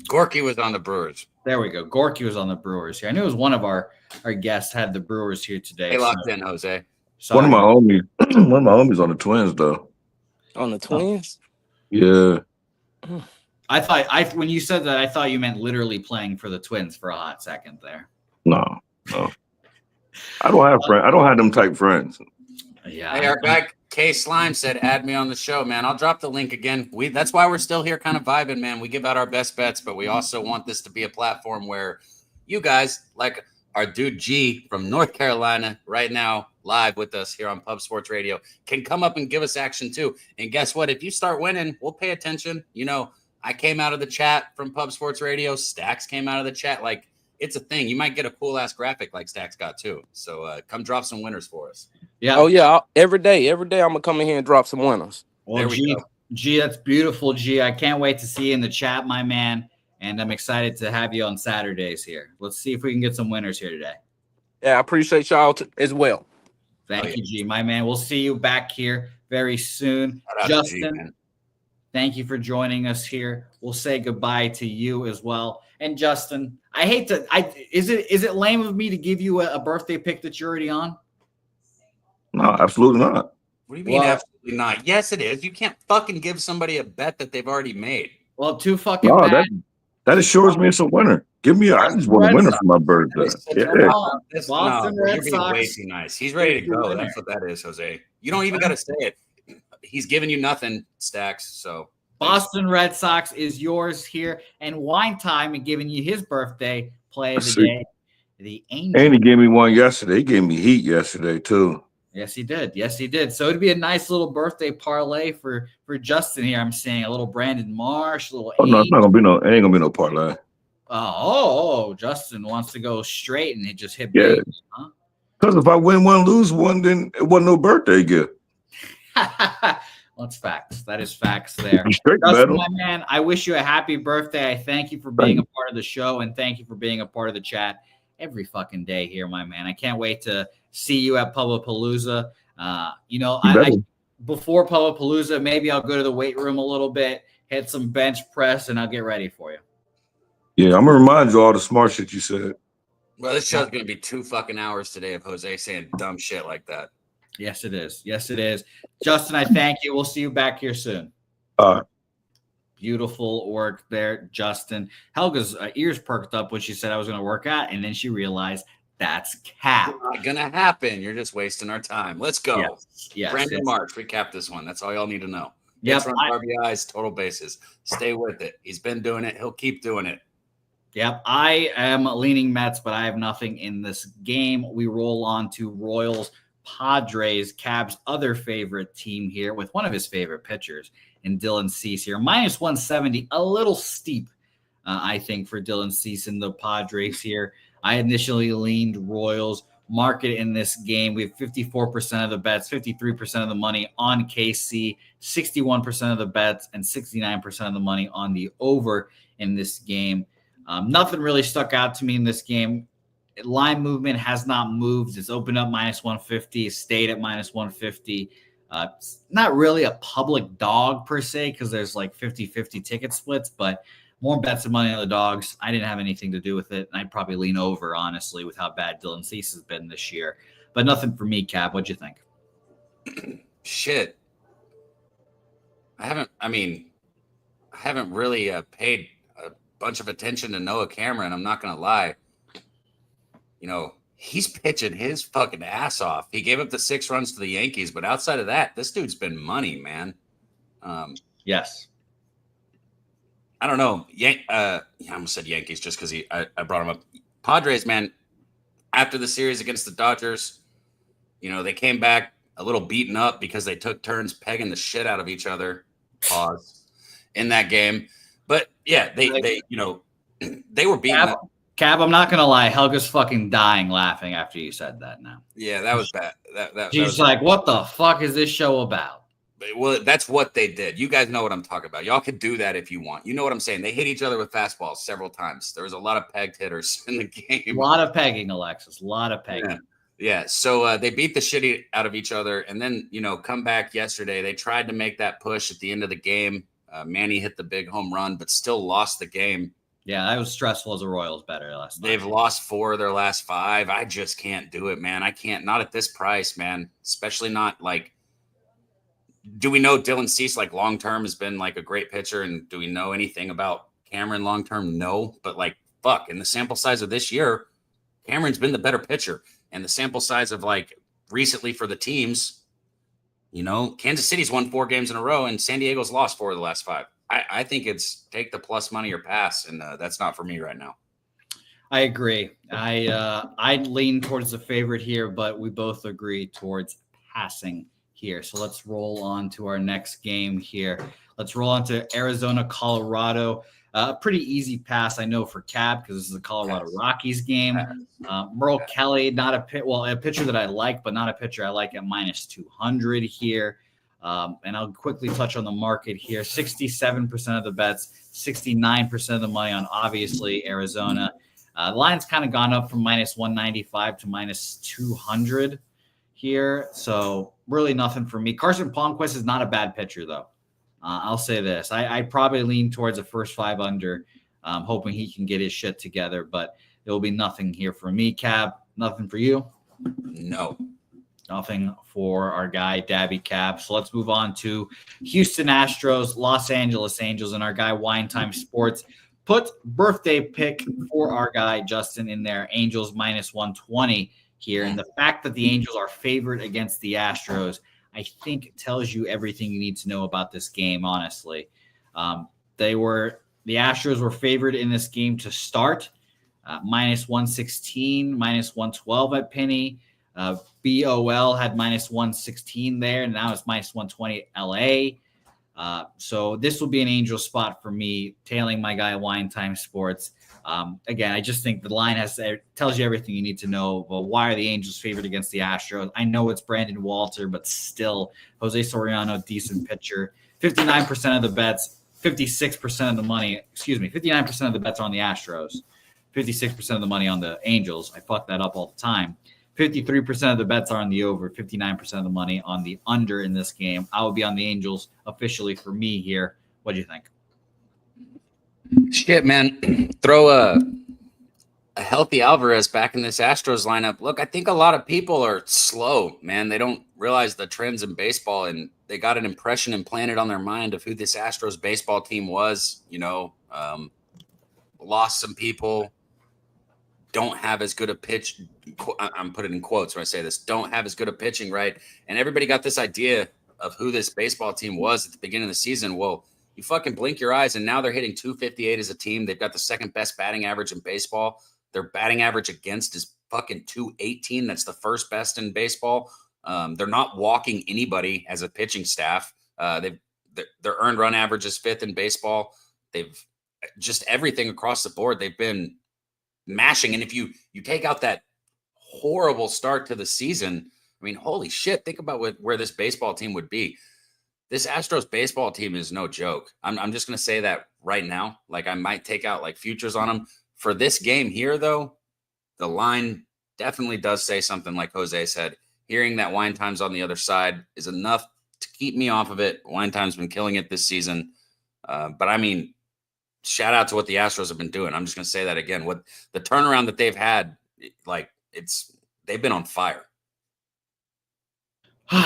Gorky was on the Brewers. There we go. Gorky was on the Brewers here. I knew it was one of our guests had the Brewers here today. They locked in, Jose. One of my homies on the Twins though. On the Twins? Yeah. I thought when you said that, I thought you meant literally playing for the Twins for a hot second there. No. I don't have friends. I don't have them type friends. Yeah. Hey, our guy K Slime said, "Add me on the show, man." I'll drop the link again. That's why we're still here, kind of vibing, man. We give out our best bets, but we also want this to be a platform where you guys, like our dude G from North Carolina, right now live with us here on Pub Sports Radio, can come up and give us action too. And guess what? If you start winning, we'll pay attention. I came out of the chat from Pub Sports Radio. Stacks came out of the chat. Like, it's a thing. You might get a cool ass graphic like Stacks got too. So come drop some winners for us. Yeah. Oh yeah. Every day I'm gonna come in here and drop some winners. Well, G, that's beautiful, G. I can't wait to see you in the chat, my man. And I'm excited to have you on Saturdays here. Let's see if we can get some winners here today. Yeah, I appreciate y'all as well. Thank you, G, my man. We'll see you back here very soon. Justin, thank you for joining us here. We'll say goodbye to you as well. And Justin, is it lame of me to give you a birthday pick that you're already on? No, absolutely not. What do you mean? Absolutely not. Yes, it is. You can't fucking give somebody a bet that they've already made. Well, too fucking No, bad. that assures me it's a winner. Give me I just want a Red winner Sox. for my birthday. Yeah. Boston No, Red you're being way Sox too nice. He's ready to is the go. winner. That's what that is, Jose. You don't even got to say it. He's giving you nothing, Stacks. So Boston Red Sox is yours here. And Wine Time and giving you his birthday play of the See. day. The Angels. And he gave me one yesterday. He gave me heat yesterday too. Yes, he did. Yes, he did. So it'd be a nice little birthday parlay for Justin here. I'm seeing a little Brandon Marsh, a little. Oh no, it's not gonna be no. It ain't gonna be no parlay. Justin wants to go straight and he just hit Yeah. big. Huh? Because if I win one, lose one, then it wasn't no birthday gift. Well, that's facts. That is facts there. Straight Justin, battle. my man, I wish you a happy birthday. I thank you for being a part of the show and thank you for being a part of the chat every fucking day here, my man. I can't wait to see you at Publipalooza. Before Publipalooza, maybe I'll go to the weight room a little bit, hit some bench press, and I'll get ready for you. Yeah, I'm gonna remind you all the smart shit you said. Well, this show's going to be 2 fucking hours today of Jose saying dumb shit like that. Yes, it is. Yes, it is. Justin, I thank you. We'll see you back here soon. Beautiful work there, Justin. Helga's ears perked up when she said I was going to work out, and then she realized that's cap. Not going to happen. You're just wasting our time. Let's go. Yes, Brandon March, recap this one. That's all y'all need to know. Yep, Run RBIs, total bases. Stay with it. He's been doing it. He'll keep doing it. Yep, I am leaning Mets, but I have nothing in this game. We roll on to Royals, Padres, Cab's other favorite team here with one of his favorite pitchers in Dylan Cease here. Minus 170, a little steep, I think, for Dylan Cease and the Padres here. I initially leaned Royals. Market in this game, we have 54% of the bets, 53% of the money on KC, 61% of the bets, and 69% of the money on the over in this game. Nothing really stuck out to me in this game. Line movement has not moved. It's opened up minus 150, stayed at minus 150. It's not really a public dog per se because there's like 50-50 ticket splits, but more bets and money on the dogs. I didn't have anything to do with it. And I'd probably lean over, honestly, with how bad Dylan Cease has been this year. But nothing for me, Cap. What'd you think? Shit. I haven't really paid a bunch of attention to Noah Cameron. I'm not going to lie. You know, he's pitching his fucking ass off. He gave up the 6 runs to the Yankees, but outside of that, this dude's been money, man. Yes. I don't know. I almost said Yankees just because I brought him up. Padres, man, after the series against the Dodgers, you know, they came back a little beaten up because they took turns pegging the shit out of each other. Pause in that game. But yeah, they were beaten up. Cab, I'm not gonna lie, Helga's fucking dying laughing after you said that now. Yeah, that was bad. She's like, what the fuck is this show about? Well, that's what they did. You guys know what I'm talking about. Y'all can do that if you want. You know what I'm saying. They hit each other with fastballs several times. There was a lot of pegged hitters in the game. A lot of pegging, Alexis. A lot of pegging. Yeah. So they beat the shit out of each other. And then, come back yesterday. They tried to make that push at the end of the game. Manny hit the big home run, but still lost the game. Yeah, that was stressful as a Royals better last night. They've lost 4 of their last 5. I just can't do it, man. I can't. Not at this price, man. Especially not like. Do we know Dylan Cease like long term has been like a great pitcher, and do we know anything about Cameron long term? No, but like fuck, in the sample size of this year, Cameron's been the better pitcher, and the sample size of like recently for the teams, Kansas City's won 4 games in a row, and San Diego's lost 4 of the last 5. I think it's take the plus money or pass, and that's not for me right now. I agree. I'd lean towards the favorite here, but we both agree towards passing here. So let's roll on to our next game here. Let's roll on to Arizona, Colorado. Pretty easy pass, I know, for Cab because this is a Colorado Rockies game. Merle Kelly, not a pitcher that I like, but not a pitcher I like at minus 200 here. And I'll quickly touch on the market here. 67% of the bets, 69% of the money on obviously Arizona. The line's kind of gone up from minus 195 to minus 200 here. So really nothing for me. Carson Palmquist is not a bad pitcher, though. I'll say this. I probably lean towards a first 5 under, hoping he can get his shit together. But there will be nothing here for me, Cab. Nothing for you? No. Nothing for our guy, Daby Cab. So let's move on to Houston Astros, Los Angeles Angels, and our guy, Wine Time Sports. Put birthday pick for our guy, Justin, in there. Angels minus 120 here. And the fact that the Angels are favored against the Astros, I think tells you everything you need to know about this game, honestly. The Astros were favored in this game to start, minus 116, minus 112 at Penny. BOL had minus 116 there, and now it's minus 120 LA. So this will be an Angel spot for me, tailing my guy Wine Time Sports. Again, I just think the line tells you everything you need to know. But why are the Angels favored against the Astros? I know it's Brandon Walter, but still, Jose Soriano, decent pitcher. 59% of the bets, 56% of the money. 59% of the bets on the Astros, 56% of the money on the Angels. I fuck that up all the time. 53% of the bets are on the over, 59% of the money on the under in this game. I will be on the Angels officially for me here. What do you think? Shit, man. Throw a healthy Alvarez back in this Astros lineup. Look, I think a lot of people are slow, man. They don't realize the trends in baseball, and they got an impression implanted on their mind of who this Astros baseball team was. Lost some people. Don't have as good a pitch. I'm putting in quotes when I say this. Don't have as good a pitching, right? And everybody got this idea of who this baseball team was at the beginning of the season. Well, you fucking blink your eyes, and now they're hitting 258 as a team. They've got the second best batting average in baseball. Their batting average against is fucking 218. That's the first best in baseball. They're not walking anybody as a pitching staff. Their earned run average is fifth in baseball. They've just everything across the board. They've been mashing. And if you take out that horrible start to the season, I mean, holy shit, think about where this baseball team would be. This Astros baseball team is no joke. I'm just going to say that right now. Like, I might take out like futures on them for this game here, though. The line definitely does say something like Jose said. Hearing that Wine Time's on the other side is enough to keep me off of it. Wine Time's been killing it this season. But I mean, shout out to what the Astros have been doing. I'm just going to say that again. What the turnaround that they've had, they've been on fire.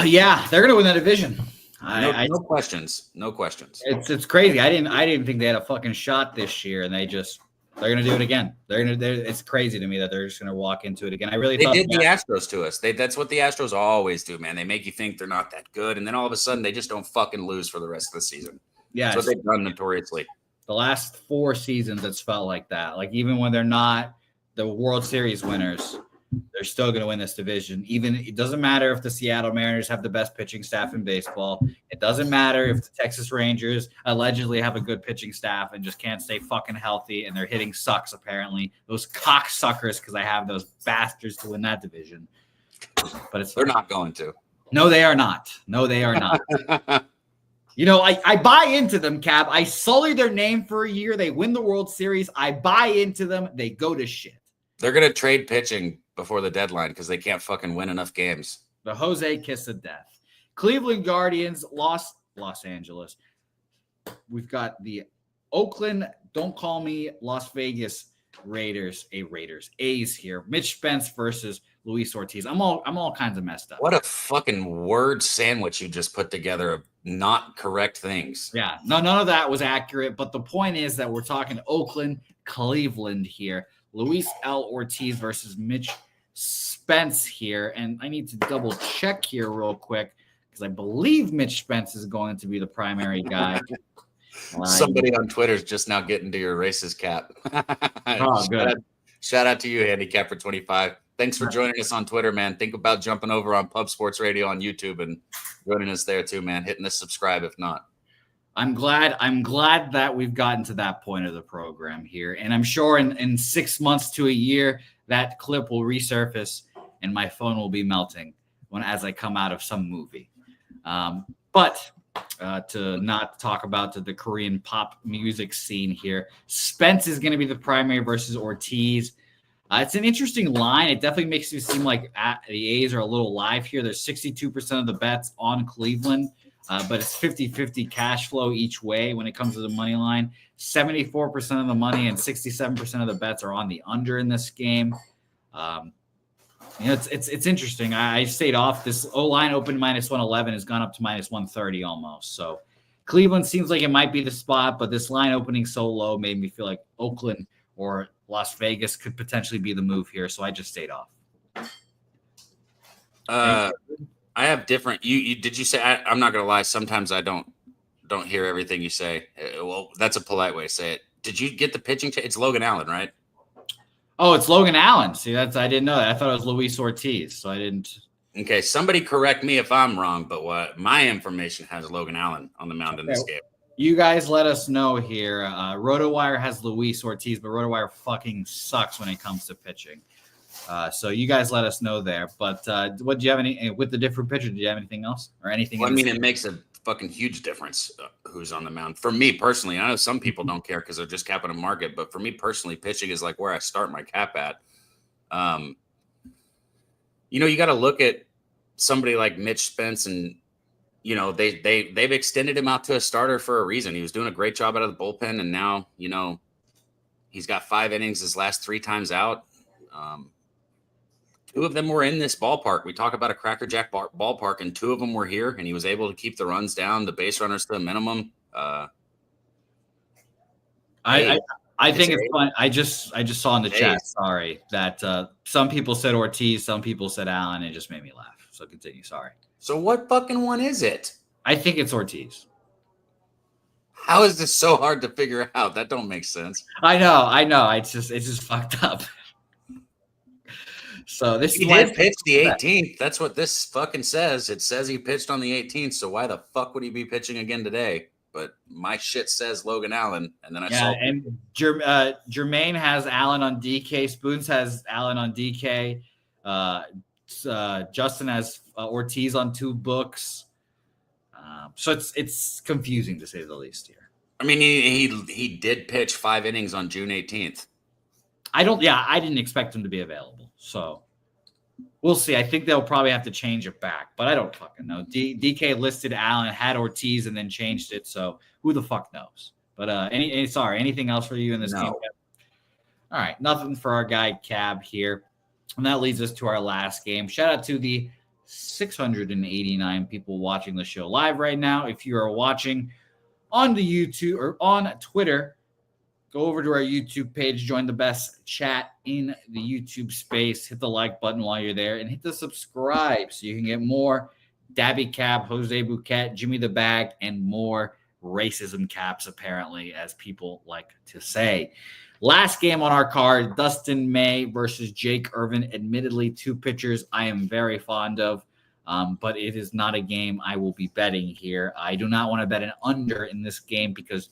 Yeah, they're going to win that division. No questions. No questions. It's crazy. I didn't think they had a fucking shot this year, and they're going to do it again. It's crazy to me that they're just going to walk into it again. They did the Astros to us. That's what the Astros always do, man. They make you think they're not that good, and then all of a sudden they just don't fucking lose for the rest of the season. Yeah, that's what they've done notoriously. The last 4 seasons, it's felt like that. Like, even when they're not the World Series winners, they're still going to win this division. Even it doesn't matter if the Seattle Mariners have the best pitching staff in baseball. It doesn't matter if the Texas Rangers allegedly have a good pitching staff and just can't stay fucking healthy, and their hitting sucks, apparently. Those cocksuckers, because I have those bastards to win that division. But they're not going to. No, they are not. No, they are not. I buy into them, Cab. I sully their name for a year. They win the World Series. I buy into them. They go to shit. They're going to trade pitching before the deadline because they can't fucking win enough games. The Jose kiss of death. Cleveland Guardians, Los Angeles. We've got the Oakland, don't call me Las Vegas A's here. Mitch Spence versus Luis Ortiz. I'm all kinds of messed up. What a fucking word sandwich you just put together of not correct things. Yeah, none of that was accurate. But the point is that we're talking Oakland, Cleveland here. Luis L. Ortiz versus Mitch Spence here. And I need to double check here real quick because I believe Mitch Spence is going to be the primary guy. Somebody on Twitter is just now getting to your racist cap. Oh, good. Shout out to you, Handicap for 25. Thanks for joining us on Twitter, man. Think about jumping over on Pub Sports Radio on YouTube and joining us there too, man. Hitting the subscribe if not. I'm glad that we've gotten to that point of the program here. And I'm sure in 6 months to a year, that clip will resurface and my phone will be melting as I come out of some movie. But to not talk about the Korean pop music scene here, Spence is going to be the primary versus Ortiz. It's an interesting line. It definitely makes it seem like the A's are a little live here. There's 62% of the bets on Cleveland, but it's 50-50 cash flow each way when it comes to the money line. 74% of the money and 67% of the bets are on the under in this game. It's interesting. I stayed off. This O-line opened -111, has gone up to -130 almost. So Cleveland seems like it might be the spot, but this line opening so low made me feel like Oakland or Las Vegas could potentially be the move here. So I just stayed off. I have different. Did you say? I'm not gonna lie. Sometimes I don't hear everything you say. Well, that's a polite way to say it. Did you get the pitching? It's Logan Allen, right? Oh, it's Logan Allen. See, I didn't know that. I thought it was Luis Ortiz, so I didn't. Okay, somebody correct me if I'm wrong, but what my information has Logan Allen on the mound in this game. You guys let us know here. RotoWire has Luis Ortiz, but RotoWire fucking sucks when it comes to pitching. So you guys let us know there. But what do you have any with the different pitcher? Do you have anything else or anything? Well, I mean, it makes a fucking huge difference who's on the mound. For me personally, I know some people don't care because they're just capping a market, but for me personally, pitching is like where I start my cap at. You got to look at somebody like Mitch Spence, and they've extended him out to a starter for a reason. He was doing a great job out of the bullpen, and now he's got 5 innings his last 3 times out. 2 of them were in this ballpark. We talk about a crackerjack ballpark, and 2 of them were here, and he was able to keep the runs down, the base runners to a minimum. I think it's fun. I just saw in the chat, sorry, that some people said Ortiz, some people said Allen. It just made me laugh. So continue. Sorry. So what fucking one is it? I think it's Ortiz. How is this so hard to figure out? That don't make sense. I know. It's just fucked up. So this he did pitch the 18th. That's what this fucking says. It says he pitched on the 18th. So why the fuck would he be pitching again today? But my shit says Logan Allen, and then I saw. And Jermaine has Allen on DK. Spoons has Allen on DK. Justin has Ortiz on 2 books. So it's confusing to say the least here. I mean, he did pitch 5 innings on June 18th. I didn't expect him to be available. So we'll see. I think they'll probably have to change it back, but I don't fucking know. DK listed Allen, had Ortiz, and then changed it. So who the fuck knows? But anything else for you in this game? All right, nothing for our guy Cab here. And that leads us to our last game. Shout out to the 689 people watching the show live right now. If you are watching on the YouTube or on Twitter, go over to our YouTube page, join the best chat in the YouTube space, hit the like button while you're there, and hit the subscribe so you can get more Daby Cab, Jose Bouquett, Jimmy the Bag, and more racism caps, apparently, as people like to say. Last game on our card, Dustin May versus Jake Irvin. Admittedly, 2 pitchers I am very fond of, but it is not a game I will be betting here. I do not want to bet an under in this game because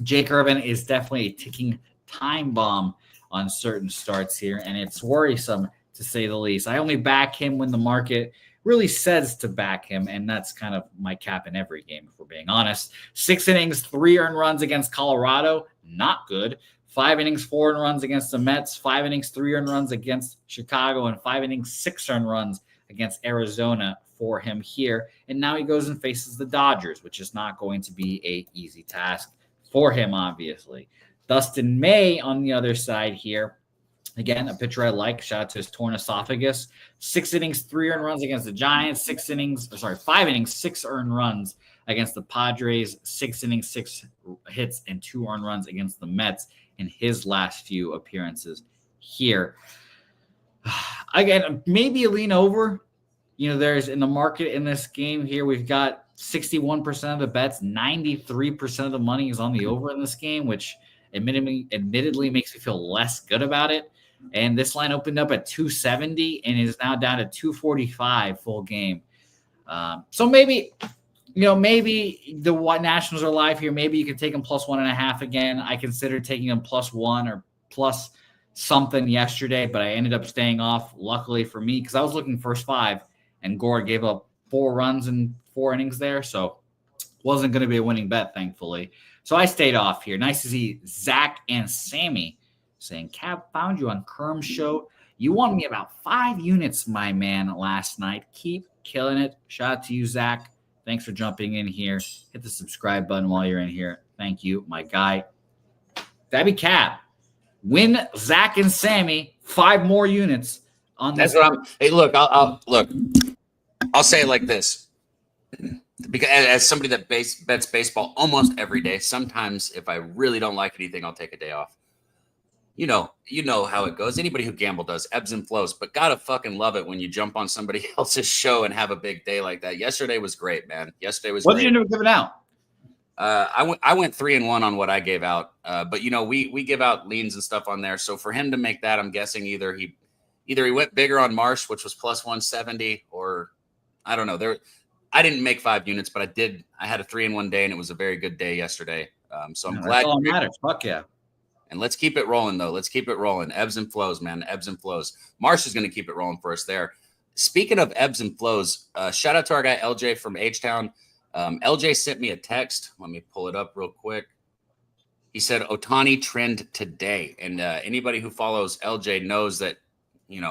Jake Irvin is definitely a ticking time bomb on certain starts here, and it's worrisome to say the least. I only back him when the market really says to back him, and that's kind of my cap in every game, if we're being honest. 6 innings, 3 earned runs against Colorado, not good. 5 innings, 4 earned runs against the Mets, 5 innings, 3 earned runs against Chicago, and 5 innings, 6 earned runs against Arizona for him here. And now he goes and faces the Dodgers, which is not going to be an easy task for him, obviously. Dustin May on the other side here. Again, a pitcher I like. Shout out to his torn esophagus. 6 innings, 3 earned runs against the Giants. 5 innings, 6 earned runs against the Padres. 6 innings, 6 hits, and 2 earned runs against the Mets in his last few appearances here. Again, maybe a lean over. There's in the market in this game here, we've got 61% of the bets, 93% of the money is on the over in this game, which admittedly makes me feel less good about it. And this line opened up at 270 and is now down to 245 full game. So maybe the Nationals are live here. Maybe you can take them +1.5 again. I considered taking them +1 or plus something yesterday, but I ended up staying off, luckily for me, because I was looking first 5, and Gore gave up 4 runs in 4 innings there, so wasn't going to be a winning bet, thankfully. So I stayed off here. Nice to see Zach and Sammy saying, Cab, found you on Kerm's show. You won me about 5 units, my man, last night. Keep killing it. Shout out to you, Zach. Thanks for jumping in here. Hit the subscribe button while you're in here. Thank you, my guy. Daby Cab. Win Zach and Sammy 5 more units on That's this. what I'm. Hey, look, I'll say it like this, because as somebody that bets baseball almost every day, sometimes if I really don't like anything, I'll take a day off. You know how it goes. Anybody who gamble does, ebbs and flows, but gotta fucking love it when you jump on somebody else's show and have a big day like that. Yesterday was great, man. Yesterday was What great. did you end up giving out? I went 3-1 on what I gave out. But we give out leans and stuff on there. So for him to make that, I'm guessing either he went bigger on Marsh, which was plus 170, or I don't know. I didn't make 5 units, but I had a 3-in-1 day, and it was a very good day yesterday. So I'm glad. That's all that matters. Fuck yeah. And let's keep it rolling, though. Let's keep it rolling. Ebbs and flows, man. Ebbs and flows. Marsh is going to keep it rolling for us there. Speaking of ebbs and flows, shout out to our guy LJ from H-Town. LJ sent me a text. Let me pull it up real quick. He said, Ohtani trend today. And anybody who follows LJ knows that,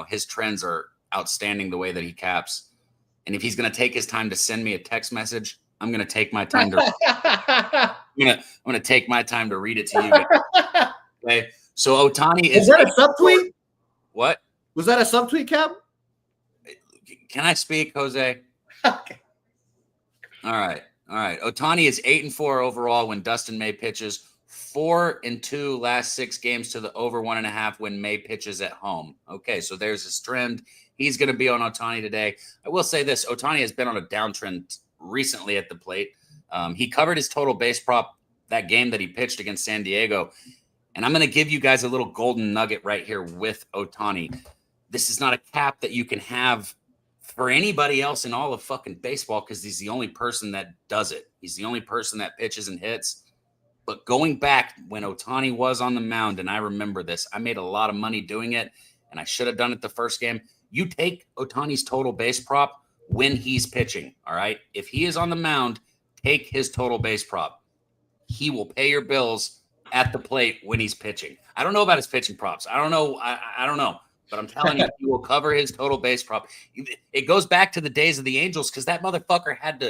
his trends are outstanding the way that he caps. And if he's going to take his time to send me a text message, I'm going to take my time to I'm going to take my time to read it to you guys. Okay. So Ohtani is that a subtweet? What? Was that a subtweet, Cap? Can I speak, Jose? Okay. All right. Ohtani is 8-4 overall when Dustin May pitches. 4-2 last 6 games to the over 1.5 when May pitches at home. Okay, so there's his trend. He's going to be on Ohtani today. I will say this: Ohtani has been on a downtrend recently at the plate. He covered his total base prop that game that he pitched against San Diego. And I'm going to give you guys a little golden nugget right here with Ohtani. This is not a cap that you can have for anybody else in all of fucking baseball because he's the only person that does it. He's the only person that pitches and hits. But going back when Ohtani was on the mound, and I remember this, I made a lot of money doing it, and I should have done it the first game. You take Ohtani's total base prop when he's pitching, all right? If he is on the mound, take his total base prop. He will pay your bills at the plate when he's pitching. I don't know about his pitching props. I don't know. I don't know. But I'm telling you, he will cover his total base prop. It goes back to the days of the Angels because that motherfucker had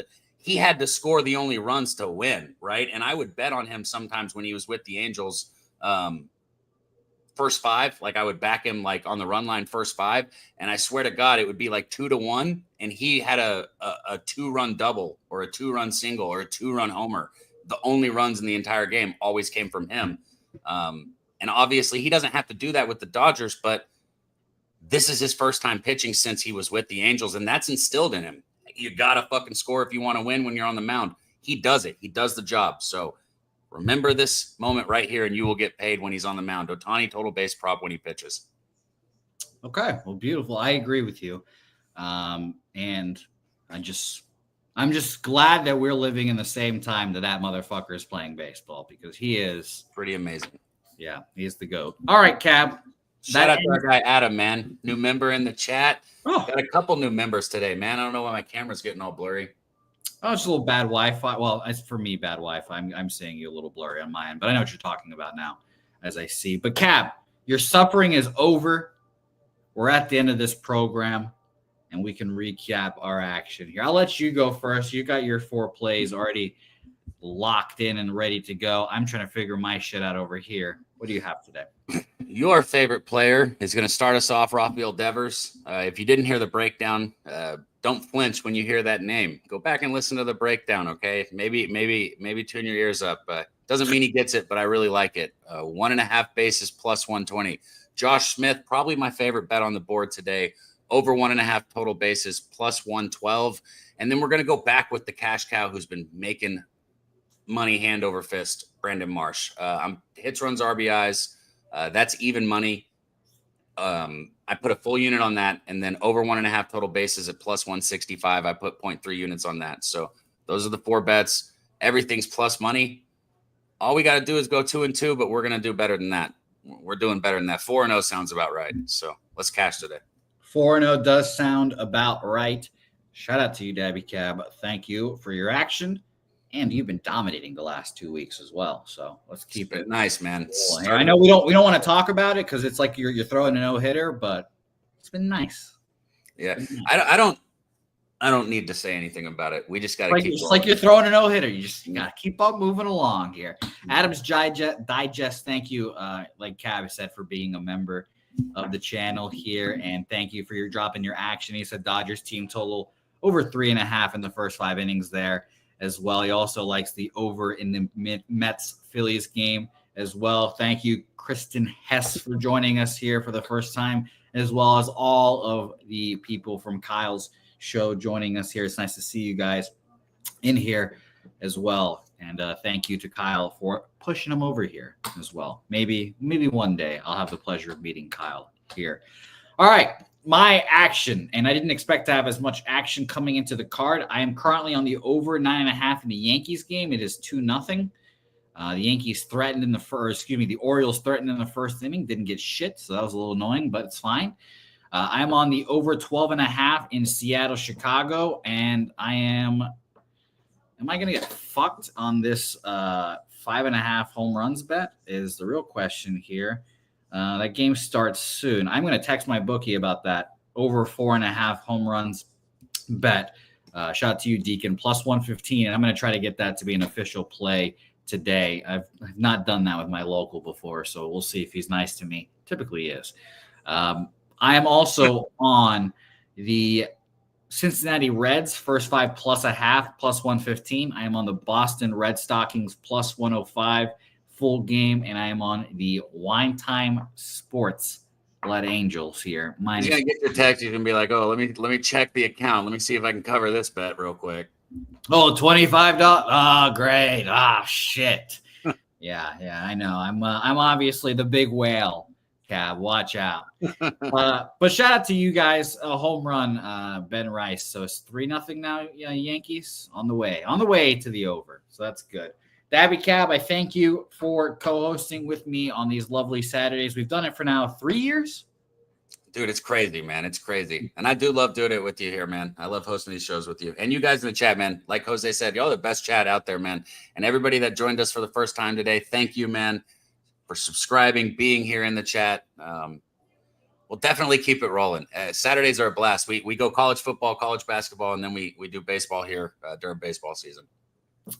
to score the only runs to win, right? And I would bet on him sometimes when he was with the Angels, first 5. Like I would back him like on the run line first 5, and I swear to God, it would be like 2-1, and he had a 2-run double or a 2-run single or a 2-run homer. The only runs in the entire game always came from him. And obviously he doesn't have to do that with the Dodgers, but this is his first time pitching since he was with the Angels, and that's instilled in him. You got to fucking score if you want to win when you're on the mound. He does it. He does the job. So remember this moment right here, and you will get paid when he's on the mound. Ohtani total base prop when he pitches. Okay. Well, beautiful. I agree with you. And I'm just glad that we're living in the same time that motherfucker is playing baseball because he is pretty amazing. Yeah, he's the GOAT. All right, Cab. Shout out to our guy Adam, man. New member in the chat. Got a couple new members today, man. I don't know why my camera's getting all blurry. Oh, it's a little bad Wi-Fi. Well, it's for me, bad Wi-Fi. I'm seeing you a little blurry on my end, but I know what you're talking about now as I see. But Cab, your suffering is over. We're at the end of this program, and we can recap our action here. I'll let you go first. You got your 4 plays already locked in and ready to go. I'm trying to figure my shit out over here. What do you have today? Your favorite player is going to start us off, Rafael Devers. If you didn't hear the breakdown, don't flinch when you hear that name. Go back and listen to the breakdown, okay? Maybe tune your ears up. Doesn't mean he gets it, but I really like it. 1.5 bases plus 120. Josh Smith, probably my favorite bet on the board today. Over 1.5 total bases plus 112. And then we're going to go back with the cash cow who's been making money hand over fist, Brandon Marsh. Hits, runs, RBIs. That's even money. I put a full unit on that, and then over 1.5 total bases at plus 165. I put 0.3 units on that. So those are the 4 bets. Everything's plus money. All we got to do is go 2-2, but we're going to do better than that. We're doing better than that. 4-0 sounds about right. So let's cash today. 4-0 does sound about right. Shout out to you, Daby Cab. Thank you for your action. And you've been dominating the last 2 weeks as well. So let's keep it nice, man. I know we don't want to talk about it because it's like you're throwing a no-hitter, but it's been nice. Yeah. I don't need to say anything about it. We just got to keep it's like you're throwing a no-hitter. You got to keep on moving along here. Adam's Digest, thank you, like Cab said, for being a member. of the channel here. And thank you for your dropping your action. He said Dodgers team total over 3.5 in the first 5 innings there as well. He also likes the over in the Mets-Phillies game as well. Thank you, Kristen Hess, for joining us here for the first time, as well as all of the people from Kyle's show joining us here. It's nice to see you guys in here as well. And thank you to Kyle for pushing him over here as well. Maybe one day I'll have the pleasure of meeting Kyle here. All right, my action. And I didn't expect to have as much action coming into the card. I am currently on the over 9.5 in the Yankees game. It is 2-0. The Yankees threatened in the first, the Orioles threatened in the first inning, didn't get shit. So that was a little annoying, but it's fine. I'm on the over 12.5 in Seattle, Chicago. And am I going to get fucked on this 5.5 home runs bet is the real question here. That game starts soon. I'm going to text my bookie about that over 4.5 home runs bet. Shout out to you, Deacon, plus 115. And I'm going to try to get that to be an official play today. I've not done that with my local before, so we'll see if he's nice to me. Typically he is. I am also on the Cincinnati Reds, first 5 plus a half, plus 115. I am on the Boston Red Stockings, plus 105 full game, and I am on the Wine Time Sports Blood Angels here. He's gonna get your text. He's gonna be like, "Oh, let me check the account. Let me see if I can cover this bet real quick." Oh, $25. Oh, great. Ah, shit. Yeah, I know. I'm obviously the big whale. Cab, watch out. But shout out to you guys. A home run, Ben Rice. So it's 3-0 now, Yankees on the way to the over. So that's good. Daby Cab, I thank you for co-hosting with me on these lovely Saturdays. We've done it for now 3 years. Dude, it's crazy, man. It's crazy. And I do love doing it with you here, man. I love hosting these shows with you. And you guys in the chat, man. Like Jose said, y'all the best chat out there, man. And everybody that joined us for the first time today, thank you, man, for subscribing, being here in the chat. We'll definitely keep it rolling. Saturdays are a blast. We go college football, college basketball, and then we do baseball here during baseball season.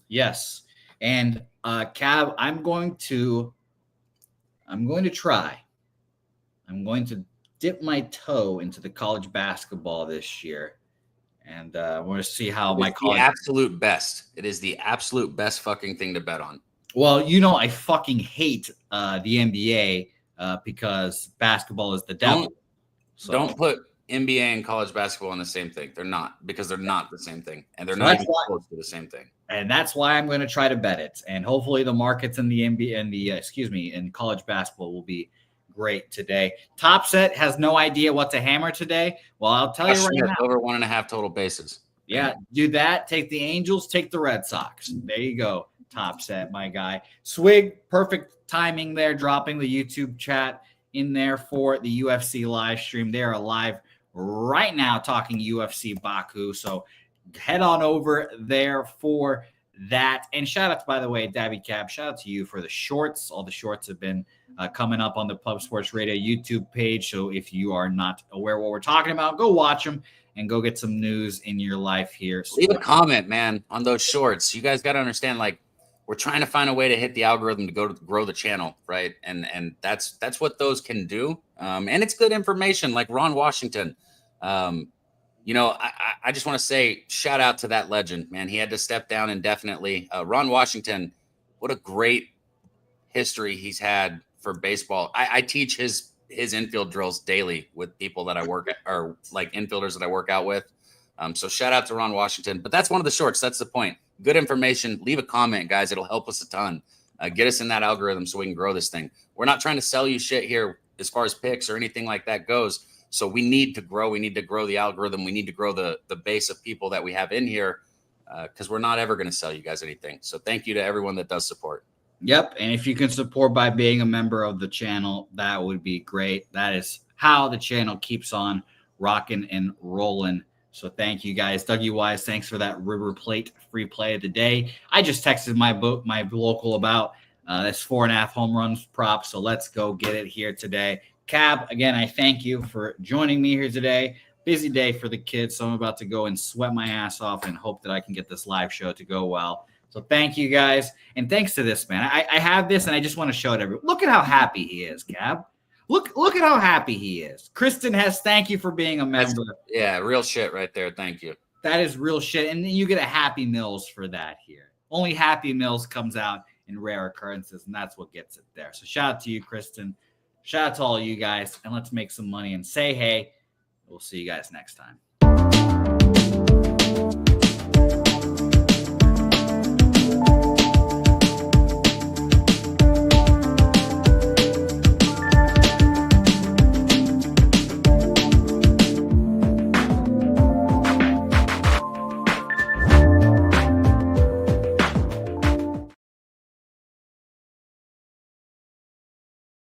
Yes. And Cab, I'm going to dip my toe into the college basketball this year. And we're going to see how my college. The absolute best. It is the absolute best fucking thing to bet on. Well, I fucking hate the NBA because basketball is the devil. Don't put NBA and college basketball in the same thing. They're not, because they're not the same thing. And they're not even close to the same thing. And that's why I'm going to try to bet it. And hopefully the markets in the NBA and in college basketball will be great today. Top Set has no idea what to hammer today. Well, I'll tell you right now. Over 1.5 total bases. Yeah, do that. Take the Angels, take the Red Sox. There you go. Top Set, my guy. Swig, perfect timing there, dropping the YouTube chat in there for the UFC live stream. They are live right now talking UFC Baku. So head on over there for that. And shout out, by the way, Daby Cab, shout out to you for the shorts. All the shorts have been coming up on the Pub Sports Radio YouTube page. So if you are not aware what we're talking about, go watch them and go get some news in your life here. Leave a comment, man, on those shorts. You guys got to understand, we're trying to find a way to hit the algorithm to grow the channel, right? And that's what those can do. And it's good information, like Ron Washington. I just want to say shout out to that legend, man. He had to step down indefinitely. Ron Washington, what a great history he's had for baseball. I teach his infield drills daily with people that I work at, or like infielders that I work out with. So shout out to Ron Washington. But that's one of the shorts. That's the point. Good information. Leave a comment, guys. It'll help us a ton. Get us in that algorithm so we can grow this thing. We're not trying to sell you shit here as far as picks or anything like that goes. So we need to grow. We need to grow the algorithm. We need to grow the base of people that we have in here because we're not ever going to sell you guys anything. So thank you to everyone that does support. Yep. And if you can support by being a member of the channel, that would be great. That is how the channel keeps on rocking and rolling. So thank you guys. Dougie Wise, thanks for that River Plate free play of the day. I just texted my local about this 4.5 home runs prop. So let's go get it here today. Cab, again, I thank you for joining me here today. Busy day for the kids, so I'm about to go and sweat my ass off and hope that I can get this live show to go well. So thank you guys. And thanks to this, man. I have this and I just want to show it everyone. Look at how happy he is, Cab. Look at how happy he is. Kristen Hess, thank you for being a member. Yeah, real shit right there. Thank you. That is real shit. And you get a Happy Mills for that here. Only Happy Mills comes out in rare occurrences, and that's what gets it there. So shout out to you, Kristen. Shout out to all you guys, and let's make some money and say hey. We'll see you guys next time.